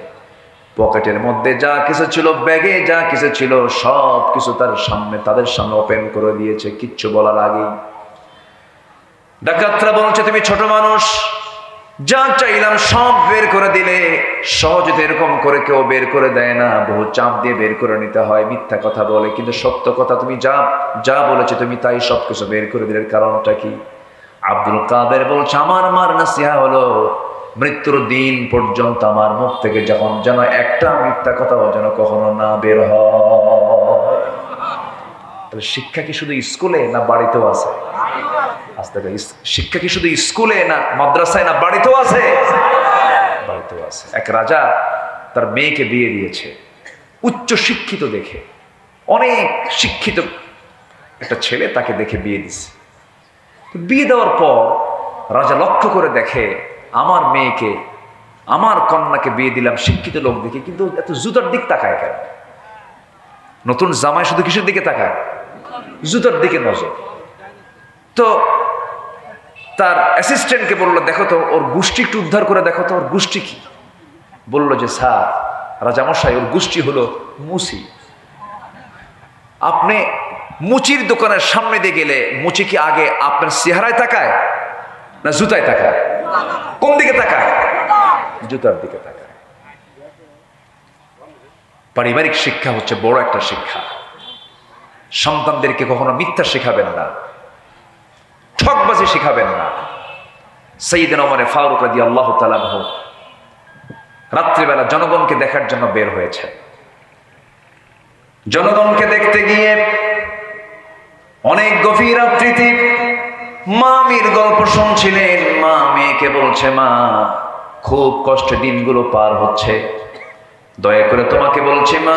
Speaker 2: পকেটের মধ্যে যা কিছু ছিল, ব্যাগে যা কিছু ছিল, সব কিছু তাদের সামনে ওপেন করে দিয়েছে কিচ্ছু বলার আগেই। ডাকাতরা বলছে, তুমি ছোট মানুষ, যা চাইলাম সব বের করে দিলে। সহজে এরকম করে কেউ বের করে দেয় না, বহু চাপ দিয়ে বের করে নিতে হয়। মিথ্যা কথা বলে, কিন্তু সত্য কথা তুমি যা বলেছে তুমি তাই সবকিছু বের করে দিলে। কারণটা কি? আব্দুল কাদের বলছে, আমার মার নাসিহা হলো মৃত্যুর দিন পর্যন্ত আমার মুখ থেকে যখন যেন একটা মিথ্যা কথাও যেন কখনো না বের হয়। তাহলে শিক্ষা কি শুধু স্কুলে না বাড়িতেও আছে? শিক্ষা কি শুধু স্কুলে না মাদ্রাসায় না বাড়িতেও আছে? বাড়িতেও আছে। এক রাজা তার মেয়েকে বিয়ে দিয়েছে উচ্চ শিক্ষিত দেখে, অনেক শিক্ষিত একটা ছেলে তাকে দেখে বিয়ে দিছে। বিয়ে দেওয়ার পর রাজা লক্ষ্য করে দেখে, আমার মেয়েকে, আমার কন্যাকে বিয়ে দিলাম শিক্ষিত লোক দেখে, কিন্তু এত জুতার দিক তাকায় কেন? নতুন জামাই শুধু কিসের দিকে তাকায়? জুতার দিকে নজর। তো তার অ্যাসিস্ট্যান্টকে বললো, দেখো তো ওর গোষ্ঠী একটু উদ্ধার করে দেখো তো, ওর গোষ্ঠী কি? বললো যে, স্যার রাজামশাই, ওর গোষ্ঠী হলো মুচি। আপনি মুচির দোকানের সামনে দিয়ে গেলে মুচি কি আগে আপনার চেহারায় তাকায় না জুতায় তাকায়? কোন দিকে তাকায়? জুতার দিকে তাকায়। পারিবারিক শিক্ষা হচ্ছে বড় একটা শিক্ষা। সন্তানদেরকে কখনো মিথ্যা শেখাবেন না, ঠকবাজি শেখাবেন না। সাইয়েদনা ওমর ফারুক রাদিয়াল্লাহু তাআলা আনহু রাত্রিবেলা জনগণকে দেখার জন্য বের হয়েছে। জনগণকে দেখতে গিয়ে অনেক গভীর রাত্রিতে মামির গল্প শুনছিলেন। মা মেয়েকে বলছে, মা খুব কষ্টে দিনগুলো পার হচ্ছে, দয়া করে তোমাকে বলছি মা,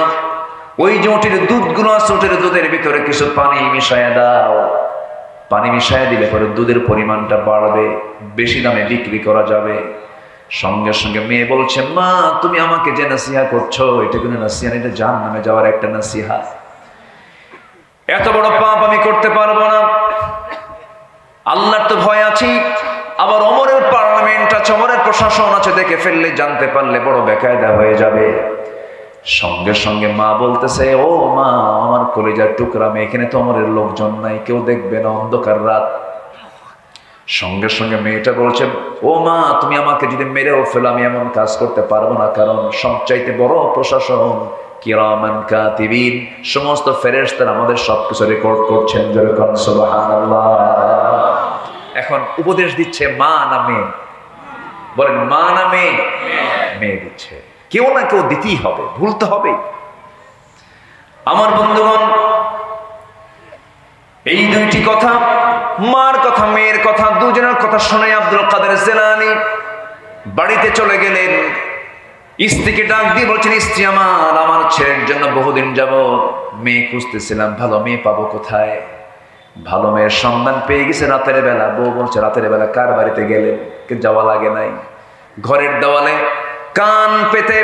Speaker 2: ওই যে ওটির দুধগুলো আছে, ওটির দুধের ভিতরে কিছু পানি মিশায়া দাও। পানি মিশায়া দিলে পরে দুধের পরিমাণটা বাড়বে, বেশি দামে বিক্রি করা যাবে। সঙ্গে সঙ্গে মেয়ে বলছে, মা তুমি আমাকে যে নাসিহা করছো এটা কোনো নাসিহা না, এটা জাহান্নামে যাওয়ার একটা নাসিহা। এত বড় পাপ আমি করতে পারবো না, আল্লাহর তো ভয় আছে, আবার ওমরের পার্লামেন্ট আছে, ওমরের প্রশাসন আছে, দেখে ফেললে জানতে পারলে বড় বেকায়দা হয়ে যাবে। সঙ্গে সঙ্গে মা বলতেছে, ও মা আমার কলিজার টুকরা মেয়ে, এখানে তো ওমরের লোকজন নাই, কেউ দেখবে না, অন্ধকার রাত। সঙ্গে সঙ্গে মেয়েটা বলছে, ও মা তুমি আমাকে যদি মেরেও ফেলো আমি এমন কাজ করতে পারবো না, কারণ সবচাইতে বড় প্রশাসন কিরামান কাতিবিন, সমস্ত ফেরেশতারা আমাদের সবকিছু রেকর্ড করছেন। যেরকম সুবহানাল্লাহ।
Speaker 1: এখন উপদেশ দিচ্ছে মা না মেয়ে? বলেন মা না মেয়ে? মেয়ে দিচ্ছে। কেউ না কেউ দিতেই হবে, ভুলতে হবে।
Speaker 2: আমার বন্ধুগণ, এই দুইটি কথা, মার কথা মেয়ের কথা, দুজনের কথা শুনে আব্দুল কাদের জিলানী বাড়িতে চলে গেলেন। স্ত্রীকে ডাক দিয়ে বলছেন, স্ত্রী আমার ছেলের জন্য বহুদিন যাবত মেয়ে খুঁজতেছিলাম, ভালো মেয়ে পাবো কোথায়? ভালো মেয়ের সন্ধান পেয়ে গেছে রাতের বেলা। বউ বলছে, রাতের বেলা কার বাড়িতে গেলেন? যাওয়া লাগে নাই। ঘরের দেওয়ালে কান পেতে,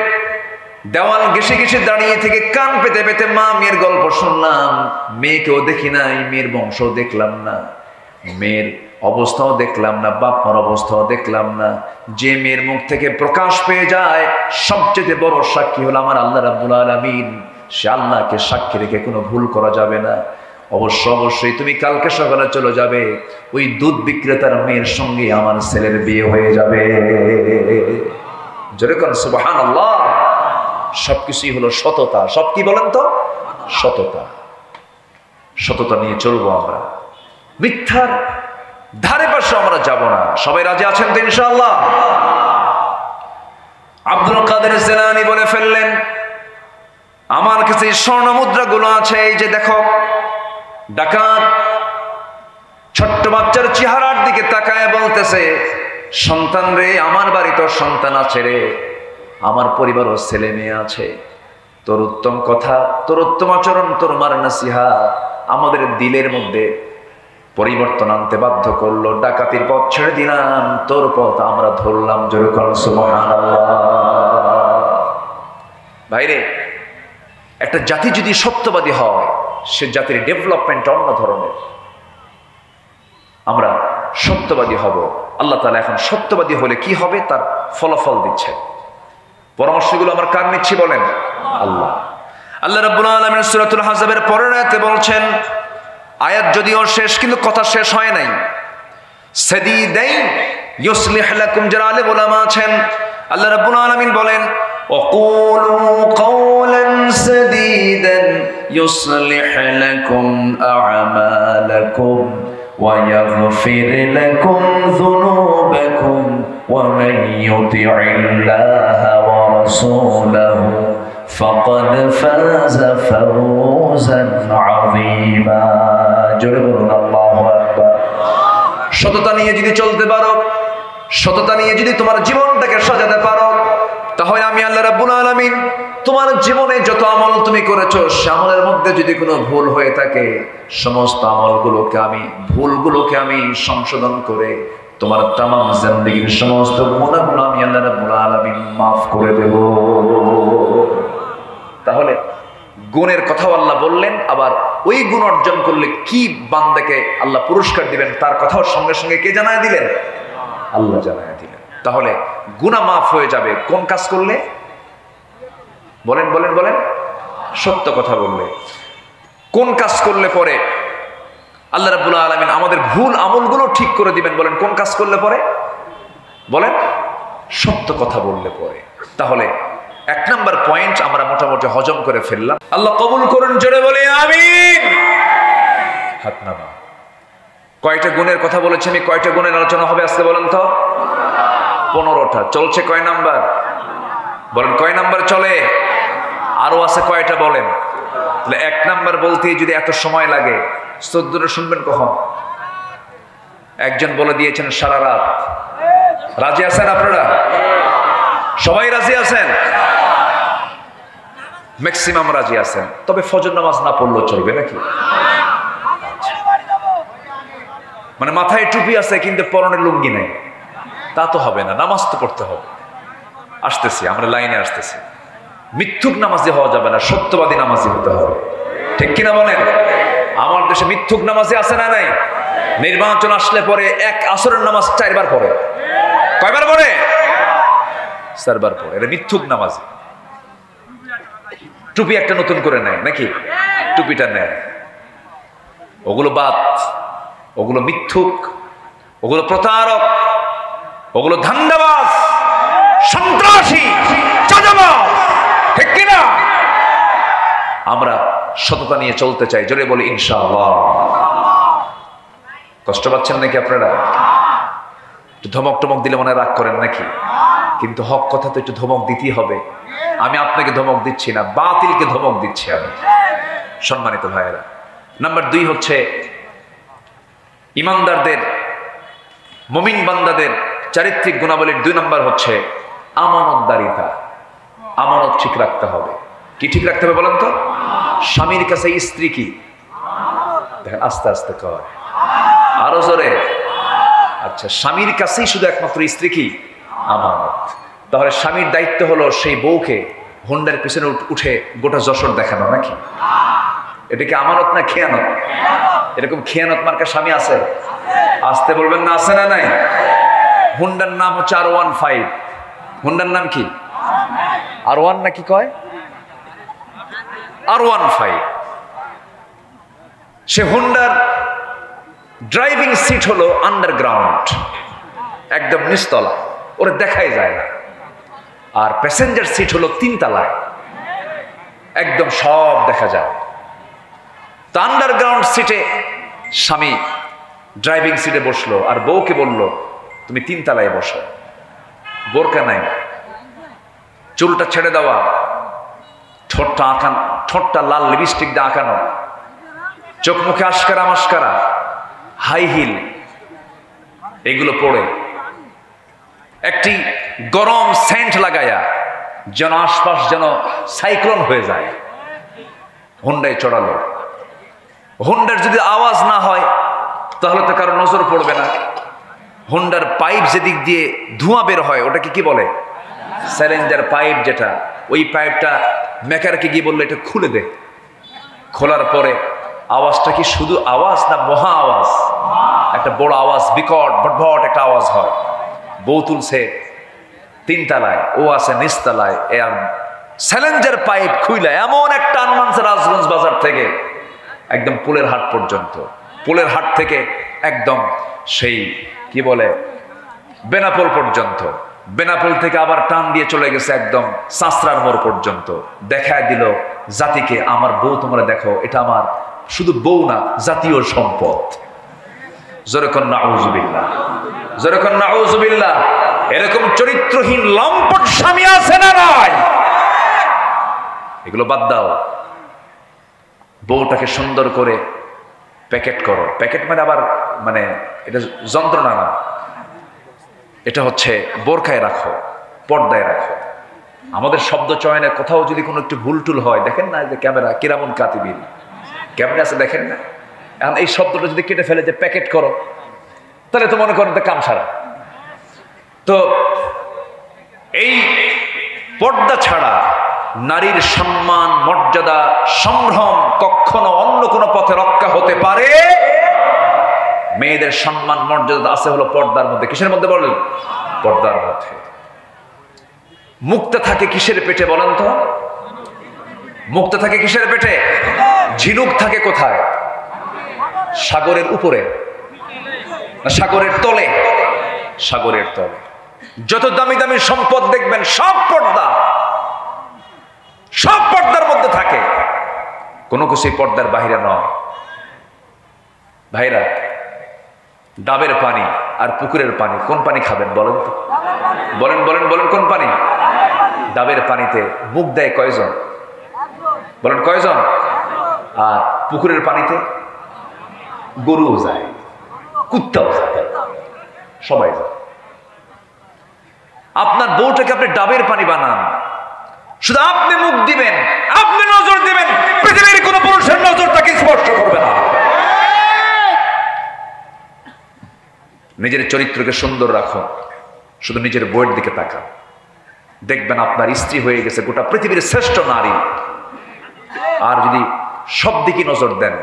Speaker 2: দেওয়াল ঘেসে ঘেসে দাঁড়িয়ে থেকে কান পেতে পেতে মা মেয়ের গল্প শুনলাম। মেয়েকেও দেখি নাই, মেয়ের বংশও দেখলাম না, মেয়ের অবস্থাও দেখলাম না, বাপ মার অবস্থাও দেখলাম না। যে মেয়ের মুখ থেকে প্রকাশ পেয়ে যায়, সবচেয়ে বড় সাক্ষী হলো আমার আল্লাহ রাব্বুল আলামিন। সে আল্লাহকে সাক্ষী রেখে কোনো ভুল করা যাবে না। অবশ্যই তুমি কালকে সকালে চলে যাবে, ওই দুধ বিক্রেতার মেয়ের সঙ্গে আমার ছেলের বিয়ে হয়ে যাবে। জোরে কোন সুবহানাল্লাহ। সবকিছুই হলো সততা। সব কি বলেন তো? সততা। সততা নিয়ে চলবো আমরা, মিথ্যার ধারে পাশে আমরা যাব না। সবাই রাজি আছেন তো ইনশাআল্লাহ? আব্দুল কাদের জিলানী বলে ফেললেন, আমার কাছে স্বর্ণ মুদ্রাগুলো আছে, এই যে দেখো। ডাকাত ছোট্ট বাচ্চার চেহারার দিকে তাকায় বলতেছে, সন্তান রে, আমার বাড়িতে সন্তান আছে রে, আমার পরিবারও ছেলে মেয়ে আছে। তোর উত্তম কথা, তোর উত্তম আচরণ, তোর মার নাসিহা আমাদের দিলের মধ্যে পরিবর্তন আনতে বাধ্য করলো। ডাকাতির পথ ছেড়ে দিলাম, তোর পথ আমরা ধরলাম। জোরে বল সুবহানাল্লাহ। ভাইরে, একটা জাতি যদি সত্যবাদী হয়, সে জাতির ডেভেলপমেন্ট অন্য ধরনের। আমরা সত্যবাদী হব। আল্লাহ তাআলা এখন সত্যবাদী হলে কি হবে তার ফলাফল দিচ্ছেন। পরামর্শগুলো আমরা কার নিচ্ছি বলেন? আল্লাহ। আল্লাহ রাব্বুল আলামিন সূরাতুল আহজাবের পরের আয়াতে বলছেন, আয়াত যদিও শেষ কিন্তু কথা শেষ হয় নাই। সাদীদাইন ইউসলিহ লাকুম, যারা আলেম উলামা আছেন, আল্লাহ রাব্বুল আলামিন বলেন, ওয়াকুলু কাওলান সাদীদান ইউসলিহ লাকুম আ'মালাকুম ওয়া ইয়াগফির লাকুম যুনুবাকুম ওয়া মান ইউতি'ইল্লাহা ওয়া রাসূলাহু ফাকাদ ফাযা ফাওজান আযীমা। জোরে বলুন আল্লাহু আকবার। সততা নিয়ে যদি চলতে পারো, সততা নিয়ে যদি তোমার জীবনটাকে সাজাতে পারো, তাহলে আমি আল্লাহ রাব্বুল আলামিন তোমার জীবনে যত আমল তুমি করেছো, সে আমলের মধ্যে যদি কোনো ভুল হয়ে থাকে, সমস্ত ভুলগুলোকে আমি সংশোধন করে তোমার তামাম জিন্দেগীর সমস্ত গুনাহগুলো আমি আল্লাহ রাব্বুল আলামিন মাফ করে দেব। তাহলে গুণের কথাও আল্লাহ বললেন, আবার ওই গুণ অর্জন করলে কি বান্দাকে আল্লাহ পুরস্কার দিবেন তার কথাও সঙ্গে সঙ্গে কে জানায় দিলেন? আল্লাহ জানায় দিলেন। তাহলে গুনাহ মাফ হয়ে যাবে কোন কাজ করলে? বলেন বলেন বলেন। সত্য কথা বললে। কোন কাজ করলে পরে আল্লাহ রাব্বুল আলামিন আমাদের ভুল আমলগুলো ঠিক করে দিবেন? বলেন কোন কাজ করলে পরে? বলেন সত্য কথা বললে পরে। তাহলে এক নাম্বার পয়েন্ট আমরা মোটামুটি হজম করে ফেললাম। আল্লাহ কবুল করুন, জোরে বলি আমিন। হাত নামা। কয়টা গুণের কথা বলেছি আমি? কয়টা গুণের আলোচনা হবে আজকে বলেন তো? 15টা। চলছে কয় নাম্বার? বলেন কয় নাম্বার চলে? আরো আছে কয়টা বলেন? তাহলে এক নাম্বার বলতেই যদি এত সময় লাগে, 14টা শুনবেন কখন? একজন বলে দিয়েছেন সারা রাত। রাজি আছেন আপনারা? সবাই রাজি আছেন? ম্যাক্সিমাম রাজি আছেন। তবে ফজর নামাজ না পড়লেও চলবে নাকি? মানে মাথায় টুপি আছে কিন্তু পরনে লুঙ্গি নেই, তা তো হবে না। নামাজ তো পড়তে হবে। আসতেছি, আমরা লাইনে আসতেছি। মিথ্যুক নামাজি হওয়া যাবে না, সত্যবাদী নামাজি হতে হবে। ঠিক কিনা বলেন? আমার দেশে মিথ্যুক নামাজি আছে না নাই? নির্বাচন আসলে পরে এক আসরের নামাজ 4 বার পড়ে। কয়বার পড়ে? 4 বার পড়ে। এটা মিথ্যুক নামাজি। টুপি একটা নতুন করে নেয় নাকি? টুপিটা নেয়। ওগুলো বাদ, ওগুলো মিথ্যুক, ওগুলো প্রতারক, ওগুলো ধান্দাবাজ, সন্ত্রাসী, চাঁদাবাজ। ঠিক কিনা? আমরা সততা নিয়ে চলতে চাই। জোরে বলি ইনশাআল্লাহ।
Speaker 1: কষ্ট পাচ্ছেন নাকি আপনারা? একটু ধমক টমক দিলে মনে রাগ করেন নাকি? কিন্তু হক কথা তো একটু ধমক দিতেই হবে। আমি আপনাকে ধমক দিচ্ছি না, বাতিলকে ধমক দিচ্ছি আমি। সম্মানিত ভাইয়েরা, নাম্বার 2 হচ্ছে ইমানদারদের, মুমিন বান্দাদের চারিত্রিক গুণাবলীর 2 নম্বর হচ্ছে আমানতদারিতা। আমানত ঠিক রাখতে হবে। কি ঠিক রাখতে হবে বলেন তো? স্বামীর কাছে স্ত্রী কি? দেখেন আস্তে আস্তে কয়, আরো জোরে। আচ্ছা, স্বামীর কাছেই শুধু একমাত্র স্ত্রী কি? আমানত। তাহলে স্বামীর দায়িত্ব হলো সেই বউকে হোন্ডার পিছনে উঠে গোটা যশোর দেখানো নাকি? এটা কি আমানত না খেয়ানত? এরকম খেয়ানত মার্কা স্বামী আছে? আসতে বলবেন না, আছে না নাই? হোন্ডার নাম হচ্ছে R15। হোন্ডার নাম কি? R1 না কি কয়? R15। সে হোন্ডার ড্রাইভিং সিট হলো আন্ডারগ্রাউন্ড, একদম নিচতলা, ওরা দেখাই যায় না। আর প্যাসেঞ্জার সিট হলো 3 তলায়, একদম সব দেখা যায়। তো আন্ডারগ্রাউন্ড সিটে স্বামী ড্রাইভিং সিটে বসলো, আর বউকে বলল তুমি 3 তলায় বসো। বোরকা নাই, চুলটা ছেড়ে দেওয়া, ঠোঁটটা আঁকানো, ঠোঁটটা লাল লিপস্টিক দিয়ে আঁকানো, চোখ মুখে আশকারা মাস্কারা, হাই হিল, এগুলো পরে একটি গরম সেন্ট লাগায়া যেন আশপাশ যেন সাইক্লোন হয়ে যায়। হোন্ডায় চড়ালো। হোন্ডার যদি আওয়াজ না হয় তাহলে তো কারো নজর পড়বে না। হোন্ডার পাইপ যেদিক দিয়ে ধোঁয়া বের হয় ওটাকে কি বলে? Silencer pipe. যেটা ওই পাইপটা মেকারকে গিয়ে বললো এটা খুলে দে। খোলার পরে আওয়াজটা কি শুধু আওয়াজ না মহা আওয়াজ? একটা বড় আওয়াজ, বিকট ভটভট একটা আওয়াজ হয়। বউ তুলছে 3 তলায়, ও আছে নিচতলায়। আর সাইলেন্সার পাইপ খুইলা এমন একটা আনমানছে রাজগঞ্জ বাজার থেকে একদম পুলের হাট পর্যন্ত, পুলের হাট থেকে একদম সেই কি বলে বেনাপোল পর্যন্ত, বেনাপোল থেকে আবার টান দিয়ে চলে গেছে একদম সাঁচরার মোড় পর্যন্ত। দেখায় দিল জাতিকে, আমার বউ তোমরা দেখো, এটা আমার শুধু বউ না, জাতীয় সম্পদ। যেরকম নাউজুবিল্লাহ, যেরকম নাউজুবিল্লাহ। এরকম চরিত্রহীন লম্পট স্বামী আছে না নাই? এগুলো বাদ দাও। বউটাকে সুন্দর করে প্যাকেট করো। প্যাকেট মানে আবার মানে এটা যন্ত্রণা না, এটা হচ্ছে বোরখায় রাখো, পর্দায় রাখো। আমাদের শব্দ চয়নে কোথাও যদি কোনো একটু ভুল টুল হয়, দেখেন না যে ক্যামেরা কিরামুন কাতিবিন কেমনে আছে দেখেন না। এখন এই শব্দটা যদি কেটে ফেলে যে প্যাকেট করো, তাহলে তো মনে করেন তো কাম সারা। তো এই পর্দা ছাড়া নারীর সম্মান, মর্যাদা, সম্ভ্রম কখনো অন্য কোনো পথে রক্ষা হতে পারে? মেয়েদের সম্মান মর্যাদা আছে হলো পর্দার মধ্যে। কিসের মধ্যে বলেন? পর্দার মধ্যে। মুক্তা থাকে কিসের পেটে বলেন তো? মুক্তা থাকে কিসের পেটে? ঝিনুক থাকে কোথায়? সাগরের উপরে না সাগরের তলে? সাগরের তলে। যত দামি দামি সম্পদ দেখবেন সব পর্দা, সব পর্দার মধ্যে থাকে, কোনো কিছুই পর্দার বাহিরে নয়। ভাইরা, ডাবের পানি আর পুকুরের পানি, কোন পানি খাবেন বলেন তো? বলেন বলেন বলেন, কোন পানি? ডাবের পানিতে মুখ দেয় কয়জন? বলেন কয়জন? আর পুকুরের পানিতে গরুও যায়, কুত্তাও যায়, সবাই যায়। আপনার বউটাকে আপনি ডাবের পানি বানান, শুধু আপনি মুখ দিবেন, আপনি নজর দিবেন, পৃথিবীর কোন পুরুষের নজর তাকে স্পর্শ করবে না। নিজের চরিত্রকে সুন্দর রাখুন, শুধু নিজের বউয়ের দিকে তাকান, দেখবেন আপনার স্ত্রী হয়ে গেছে গোটা পৃথিবীর শ্রেষ্ঠ নারী। আর যদি সব দিকে নজর দেন,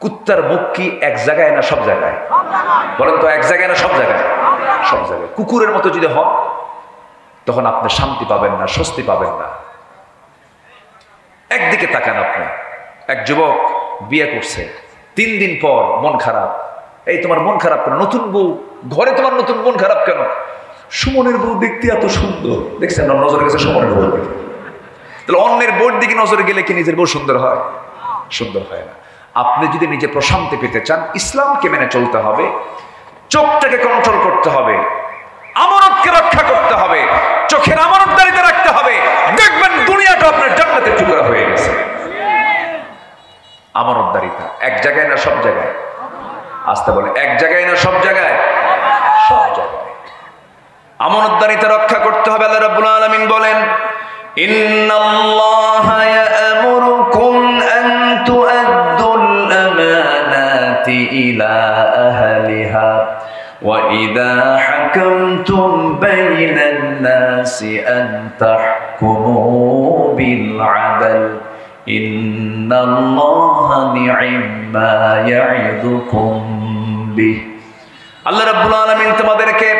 Speaker 1: কুত্তার মুখ কি এক জায়গায় না সব জায়গায়? বলেন তো, এক জায়গায় না সব জায়গায়? সব জায়গায়। কুকুরের মতো যদি হন তখন আপনি শান্তি পাবেন না, স্বস্তি পাবেন না। একদিকে তাকান আপনি। এক যুবক বিয়ে করছে, 3 দিন পর মন খারাপ। এই তোমার মন খারাপ কেন? নতুন বউ ঘরে, তোমার নতুন মন খারাপ কেন? সুমনের বউ দেখতে এত সুন্দর। দেখছেন না, নজরে গেছে সুমনের বউ দিকে। তাহলে অন্যের বউর দিকে নজরে গেলে কি নিজের বউ সুন্দর হয়? সুন্দর হয় না।
Speaker 2: আপনি যদি নিজে প্রশান্তি পেতে চান, ইসলামকে মেনে চলতে হবে, চোখটাকে কন্ট্রোল করতে হবে, আমানতকে রক্ষা করতে হবে, চোখের আমানতদারিতে রাখতে হবে, দেখবেন দুনিয়াটা আপনার জান্নাতের টুকরা হয়ে গেছে। আমানতদারিতা এক জায়গায় না সব জায়গায়? আসতে বলে, এক জায়গায় না সব জায়গায়? সব জায়গায় আমানতদারিতা রক্ষা করতে হবে। আল্লাহ রাব্বুল আলামিন বলেন, ইন্নাল্লাহা ইয়া'মুরুকুম আন তু'আদ্দুল আমানাতি ইলা আহলিহা ওয়া ইযা হাকামতুম বাইনান নাসি আন তাহকুমু বিল আদল ইন্নাল্লাহা নি'মা ইয়া'ইযুকুম বিহ। আল্লাহ রাব্বুল আলামিন তোমাদেরকে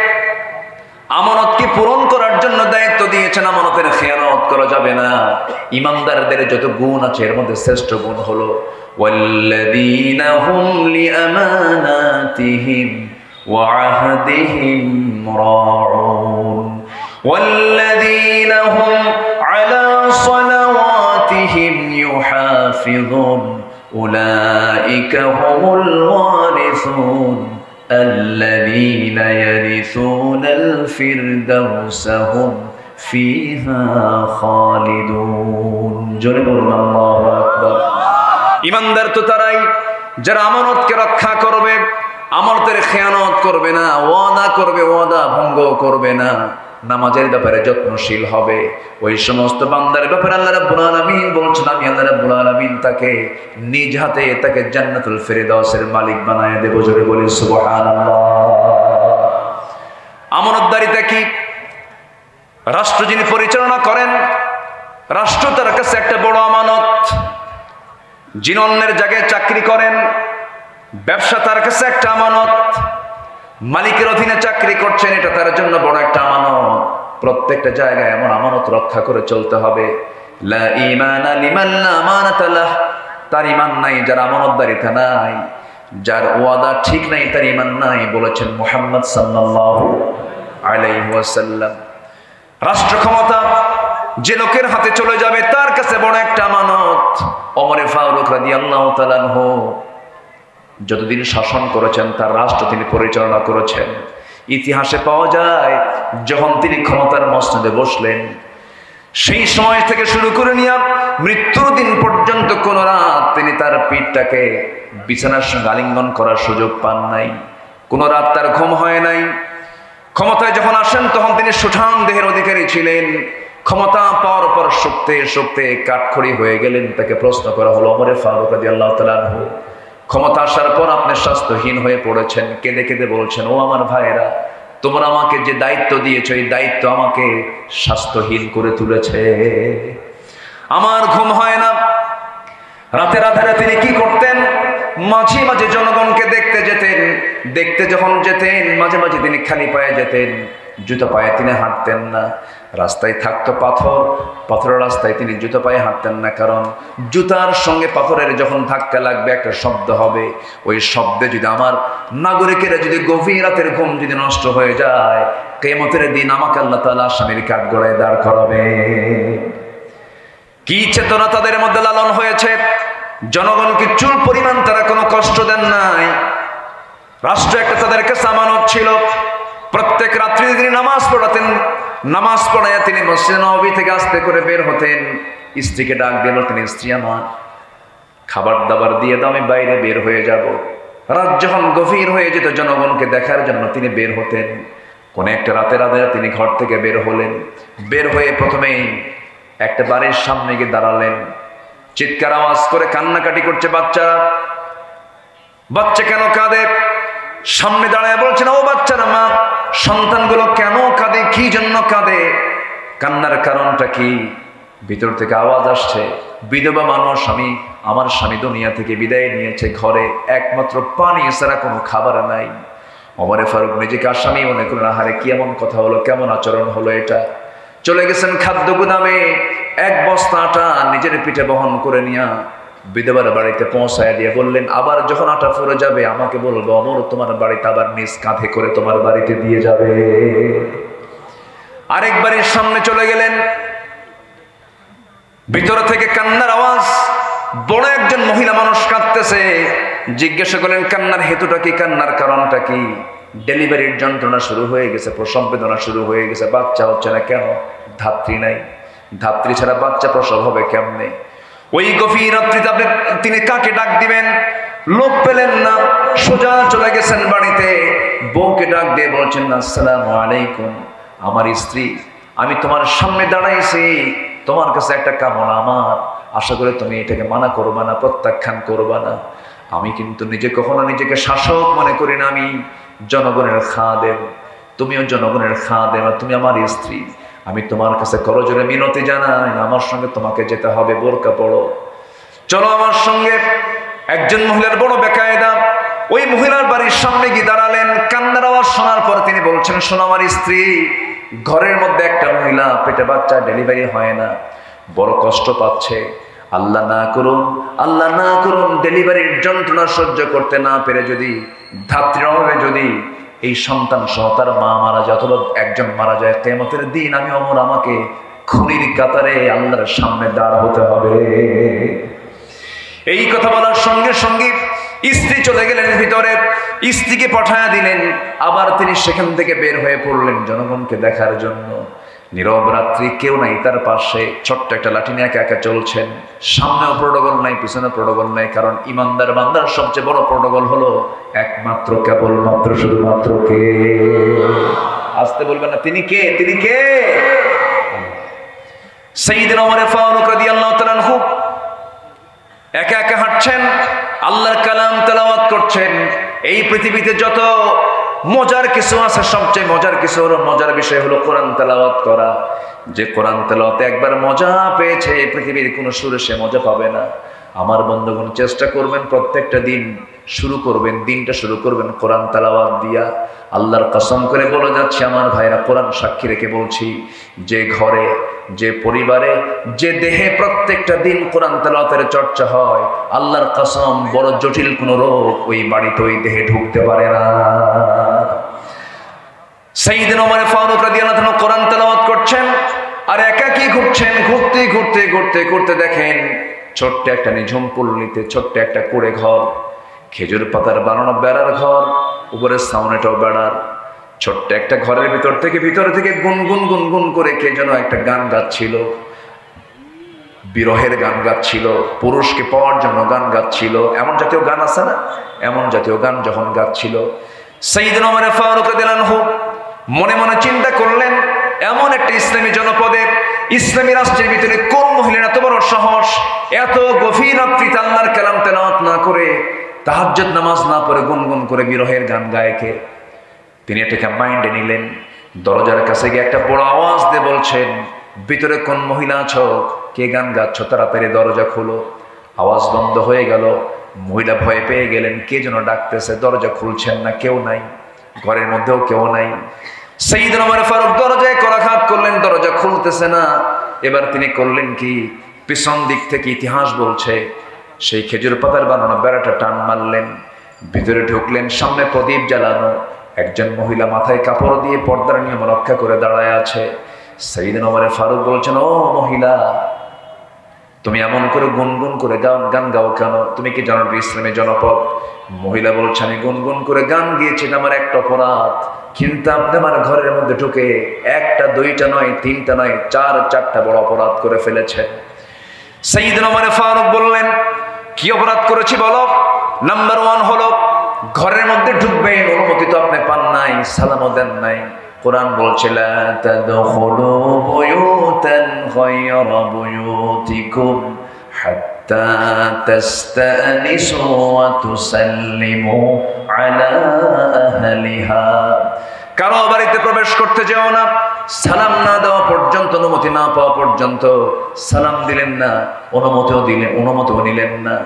Speaker 2: আমানতকে পূরণ করার জন্য দায়িত্ব দিয়েছেন। আমানতের খেয়ানত করা যাবে না। ইমানদারদের যত গুণ আছে এর মধ্যে শ্রেষ্ঠ গুণ হলো ওয়াল্লাযীনা হুম লিআমানাতিহিম ওয়া আহদিহিম রাউন ওয়াল্লাযীনা হুম আলা সালাওয়াতিহিম ইউহাফিযুন উলাইকা হুমুল ওয়ারিসুন الذين يرثون الفردوس هم فيها خالدون الله أكبر। ইমানদার তো তারাই যারা আমানতকে রক্ষা করবে, আমানতের খেয়ানত করবে না, ওয়াদা করবে, ওয়াদা ভঙ্গ করবে না, নামাজের ব্যাপারে যত্নশীল হবে। ওই সমস্ত বান্দার ব্যাপারে আল্লাহ রাব্বুল আলামিন বলছেন, আমি আল্লাহ রাব্বুল আলামিন তাকে নিজ হাতে তাকে জান্নাতুল ফেরদাউসের মালিক বানায় দেব। জোরে বলি সুবহানাল্লাহ। আমানতদারিতা কি? রাষ্ট্র যিনি পরিচালনা করেন, রাষ্ট্র তার কাছে একটা বড় আমানত। যিনি অন্যের জায়গায় চাকরি করেন, ব্যবসা তার কাছে একটা আমানত। মালিকের অধীনে চাকরি করছেন, এটা তার জন্য বড় একটা আমানত। প্রত্যেকটা জায়গায় এমন আমানত রক্ষা করে চলতে হবে। লা ঈমানা লিমান লা আমানাতা লাহ, তার ঈমান নাই যার আমানতদারিতা নাই, যার ওয়াদা ঠিক নাই তার ঈমান নাই, বলেছেন মুহাম্মদ সাল্লাল্লাহু আলাইহি ওয়াসাল্লাম। রাষ্ট্র ক্ষমতা যে লোকের হাতে চলে যাবে তার কাছে বড় একটা আমানত। ওমর ফারুক রাদিয়াল্লাহু তাআলা আনহু যতদিন শাসন করেছেন, তার রাষ্ট্র তিনি পরিচালনা করেছেন। ইতিহাসে পাওয়া যায় যখন তিনি ক্ষমতার মসনদে বসলেন, সেই সময় থেকে শুরু করে নিয়ে মৃত্যুর দিন পর্যন্ত কোন রাত তিনি তার পিঠটাকে বিছানার সঙ্গে আলিঙ্গন করার সুযোগ পান নাই। কোন রাত তার ঘুম হয় নাই। ক্ষমতায় যখন আসেন তখন তিনি সুঠাম দেহের অধিকারী ছিলেন। ক্ষমতা পাওয়ার পর শুকতে শুকতে কাঠখড়ি হয়ে গেলেন। তাকে প্রশ্ন করা হলো, ওমর ফারুক রাদিয়াল্লাহু তাআলা আনহু, ক্ষমতা আসার পর আপনি স্বাস্থ্যহীন হয়ে পড়েছেন। কেঁদে কেঁদে বলছেন, ও আমার ভাইরা, তোমরা আমাকে যে দায়িত্ব দিয়েছ এই দায়িত্ব আমাকে স্বাস্থ্যহীন করে তুলেছে। আমার ঘুম হয় না। রাতের আধারে তিনি কি করতেন? মাঝে মাঝে জনগণকে দেখতে যেতেন। দেখতে যখন যেতেন মাঝে মাঝে তিনি খালি পায়ে যেতেন, জুতো পায়ে তিনি হাঁটতেন না। রাস্তায় থাকতো পাথর, পাথরের রাস্তায় তিনি জুতো পায়ে হাঁটতেন না, কারণ জুতার সঙ্গে পাথরের যখন ধাক্কা লাগবে একটা শব্দ হবে। ওই শব্দে যদি আমার নাগরিকেরা যদি গভীর রাতের ঘুম যদি নষ্ট হয়ে যায়, কিয়ামতের দিন আমাকে আল্লাহ তাআলা আসামির কাঠগড়ায় দাঁড় করাবে। কি চেতনা তাদের মধ্যে লালন হয়েছে! জনগণকে চুল পরিমাণ তারা কোনো কষ্ট দেন নাই। রাষ্ট্র একটা তাদের কাছে আমানত ছিল। প্রত্যেক রাত্রি তিনি নামাজ পড়াতেন। নামাজ পড়াইয়া তিনি মসজিদে নববী থেকে আস্তে করে বের হতেন। স্ত্রীকে ডাক দিয়ে বলতেন, স্ত্রী আমার খাবার দাবার দিয়ে দাও, আমি বাইরে বের হয়ে যাব। রাত যখন গভীর হয়ে যেত জনগণকে দেখার জন্য তিনি বের হতেন। কোন একটা রাতের আধারে তিনি ঘর থেকে বের হলেন। বের হয়ে প্রথমেই একটা বাড়ির সামনে গিয়ে দাঁড়ালেন। চিৎকার আওয়াজ করে কান্নাকাটি করছে বাচ্চারা। বাচ্চা কেন কাঁদে? সামনে দাঁড়ায় বলছেন, ও বাচ্চারা, মা সন্তানগুলো কেন কাঁদে? কি জন্য কাঁদে? কান্নার কারণটা কি? ভিতর থেকে আওয়াজ আসছে, বিধবা মানুষ, আমার স্বামী দুনিয়া থেকে বিদায় নিয়েছে, ঘরে একমাত্র পানি ছাড়া কোনো খাবার নাই। ওমর ফারুক নিজেকে আসামি মনে করলেন, আহারে কি এমন কথা হলো, কেমন আচরণ হলো এটা। চলে গেছেন খাদ্য গুদামে, এক বস্তা আটা নিজের পিঠে বহন করে নিয়ে বিধবার বাড়িতে পৌঁছায় দিয়ে বললেন, আবার যখন আটা ফুরে যাবে আমাকে বলবো, ওমর তোমার বাড়িতে আবার নিজ কাঁধে করে তোমার বাড়িতে দিয়ে যাবে। আরেক বাড়ির সামনে চলে গেলেন। ভিতর থেকে কান্নার আওয়াজ। বড় একজন মহিলা মানুষ কাঁদতেছে। জিজ্ঞাসা করলেন কান্নার হেতুটা কি, কান্নার কারণটা কি? ডেলিভারির যন্ত্রণা শুরু হয়ে গেছে, প্রসব বেদনা শুরু হয়ে গেছে, বাচ্চা হচ্ছে না কেন? ধাত্রী নাই, ধাত্রী ছাড়া বাচ্চা প্রসব হবে কেমনে? ওই গভীর রাত্রিতে তিনি কাকে ডাক দিবেন? লোক পেলেন না, সোজা চলে গেছেন বাড়িতে। বউকে ডাক দিয়ে বলছেন আসসালামু আলাইকুম, আমার স্ত্রী, আমি তোমার সামনে দাঁড়াইছি, তোমার কাছে একটা কামনা আমার, আশা করি তুমি এটাকে মানা করবা না, প্রত্যাখ্যান করবা না। আমি কিন্তু কখনো নিজেকে শাসক মনে করি না, আমি জনগণের খাদেম, তুমিও জনগণের খাদেম, তুমি আমার স্ত্রী। আমি তোমার কাছে করজোড়ে মিনতি জানাই, আমার সঙ্গে তোমাকে যেতে হবে, বোরকা পড়ো, চলো আমার সঙ্গে। একজন মহিলার বড় বেকায়দা, ওই মহিলার বাড়ির সামনে গিয়ে দাঁড়ালেন। কান্নার আওয়াজ শোনার পর তিনি বলছেন, শোনো আমার স্ত্রী, ঘরের মধ্যে একটা মহিলা, পেটে বাচ্চা, ডেলিভারি হয় না, বড় কষ্ট পাচ্ছে। আল্লাহ না করুন, আল্লাহ না করুন, ডেলিভারির যন্ত্রণা সহ্য করতে না পেরে যদি, ধাত্রীর অভাবে যদি এই সন্তান সহ তার মা মারা যায় অথবা একজন মারা যায়, কিয়ামতের দিন আমি ওমর, আমাকে খুনির কাতারে আল্লাহর সামনে দাঁড় হতে হবে। এই কথা বলার সঙ্গে সঙ্গে স্ত্রী চলে গেলেন ভিতরে, স্ত্রীকে পাঠায়া দিলেন। আবার তিনি সেখান থেকে বের হয়ে পড়লেন জনগণকে দেখার জন্য। নীরব রাত্রি, কেউ নাই তার পাশে, ছোট্ট একটা লাঠি নিয়ে একা একা চলছেন। সামনেও প্রোটোকল নাই, পিছনে প্রোটোকল নাই, কারণ ইমানদার বান্দার সবচেয়ে বড় প্রোটোকল হলো একমাত্র, কেবলমাত্র, শুধুমাত্র কে? আসতে বলবেন না, তিনি কে? তিনি কে? সাইয়্যিদনা ওমর ফারুক রাদিয়াল্লাহু তাআলা আনহু একা একা হাঁটছেন, আল্লাহর কালাম তেলাওয়াত করছেন। এই পৃথিবীতে যত মজার কিছু আছে, সবচেয়ে মজার কিছু হলো, মজার বিষয় হলো কোরআন তেলাওয়াত করা। যে কোরআন তেলাওয়াতে একবার মজা পেয়েছে, এই পৃথিবীর কোনো সুরে সে মজা পাবে না। আমার বন্ধুগণ, চেষ্টা করবেন প্রত্যেকটা দিন শুরু করবেন, দিনটা শুরু করবেন কোরআন তেলাওয়াত দিয়া। আল্লাহর কসম করে বলে যাচ্ছে আমার ভাইরা, কোরআন সাক্ষী রেখে বলছি, যে ঘরে, যে পরিবারে, যে দেহে প্রত্যেকটা দিন কোরআন তেলাওয়াতের চর্চা হয়, আল্লাহর কসম বড় জটিল কোন রোগ ওই বাড়িতে, ওই দেহে ঢুকতে পারে না। সাইয়্যিদনা ওমর ফারুক রাদিয়াল্লাহু তাআলা কোরআন তেলাওয়াত করছেন আর একাকী ঘুরছেন। ঘুরতে ঘুরতে ঘুরতে ঘুরতে দেখেন ছোট্ট একটা নিঝুম পল্লীতে ছোট্ট একটা কুড়ে ঘর, খেজুর পাতার বানানো বেড়ার ঘর, উপরে সাউনেটাও বেড়ার। ছোট্ট একটা ঘরের ভিতর থেকে গুনগুন গুনগুন করে কে যেন একটা গান গাচ্ছিল, বিরহের গান গাচ্ছিল, পুরুষকে পাওয়ার জন্য গান গাচ্ছিল। এমন জাতীয় গান আছে না, এমন জাতীয় গান যখন গাচ্ছিল, সাইয়্যিদনা ওমর ফারুক রাদিয়াল্লাহু আনহু মনে মনে চিন্তা করলেন, এমন একটা ইসলামী জনপদে, ইসলামী রাষ্ট্রের ভিতরে কোন মহিলা এত বড় সাহস, এত গভীর রাত্রিতে আল্লাহর কালাম তেলাওয়াত না করে, তাহাজ্জুদ নামাজ না পড়ে গুনগুন করে বিরহের গান গায় কে? তিনি এটাকে মাইন্ডে নিলেন। দরজার কাছে গিয়ে একটা বড় আওয়াজ দিয়ে বলছেন, ভিতরে কোন মহিলা আছো, কে গান গাচ্ছ, তাড়াতাড়ি দরজা খোলো। আওয়াজ বন্ধ হয়ে গেল। মহিলা ভয় পেয়ে গেলেন, কে যেন ডাকতেছে, দরজা খুলছেন না, কেউ নাই, ঘরের মধ্যেও কেউ নাই। সাইয়্যিদনা ওমর ফারুক দরজায় করাঘাত করলেন, দরজা খুলতেছে না। এবার তিনি করলেন কি, পিছন দিক থেকে ইতিহাস বলছে সেই খেজুর পাতার বানানো বেড়াটা টান মারলেন, ভিতরে ঢুকলেন। সামনে প্রদীপ জ্বালানো, একজন মহিলা মাথায় কাপড় দিয়ে পর্দার নিয়ম রক্ষা করে দাঁড়ায় আছে। সাইয়্যিদনা ওমর ফারুক বলছেন, ও মহিলা, তুমি এমন করে গুনগুন করে গান গাও কেন? তুমি কি জানো ইসলামী জনপদ? মহিলা বলছে, আমি গুনগুন করে গান গিয়েছি, আমার একটা অপরাধ, কিন্তু আপনি আমার ঘরের মধ্যে ঢুকে একটা, দুইটা নয়, তিনটা নয়, চারটা বড় অপরাধ করে ফেলেছেন। সাইয়্যিদনা ওমর ফারুক বললেন, কি অপরাধ করেছি বলো? নাম্বার 1 হলো, ঘরের মধ্যে ঢুকবেন, অনুমতি তো আপনি পান নাই, সালামও দেন নাই। কোরআন বলছে, লা তাদখুলু বুয়ুতান গায়রা বুয়ুতিকুম হাত্তা তাস্তানিসু ওয়া তুসাল্লিমু আলা আহলিহা। কারো বাড়িতে প্রবেশ করতে যেও না, সালাম না দেওয়া পর্যন্ত, অনুমতি না পাওয়া পর্যন্ত। সালাম দিলেন না, অনুমতিও নিলেন না।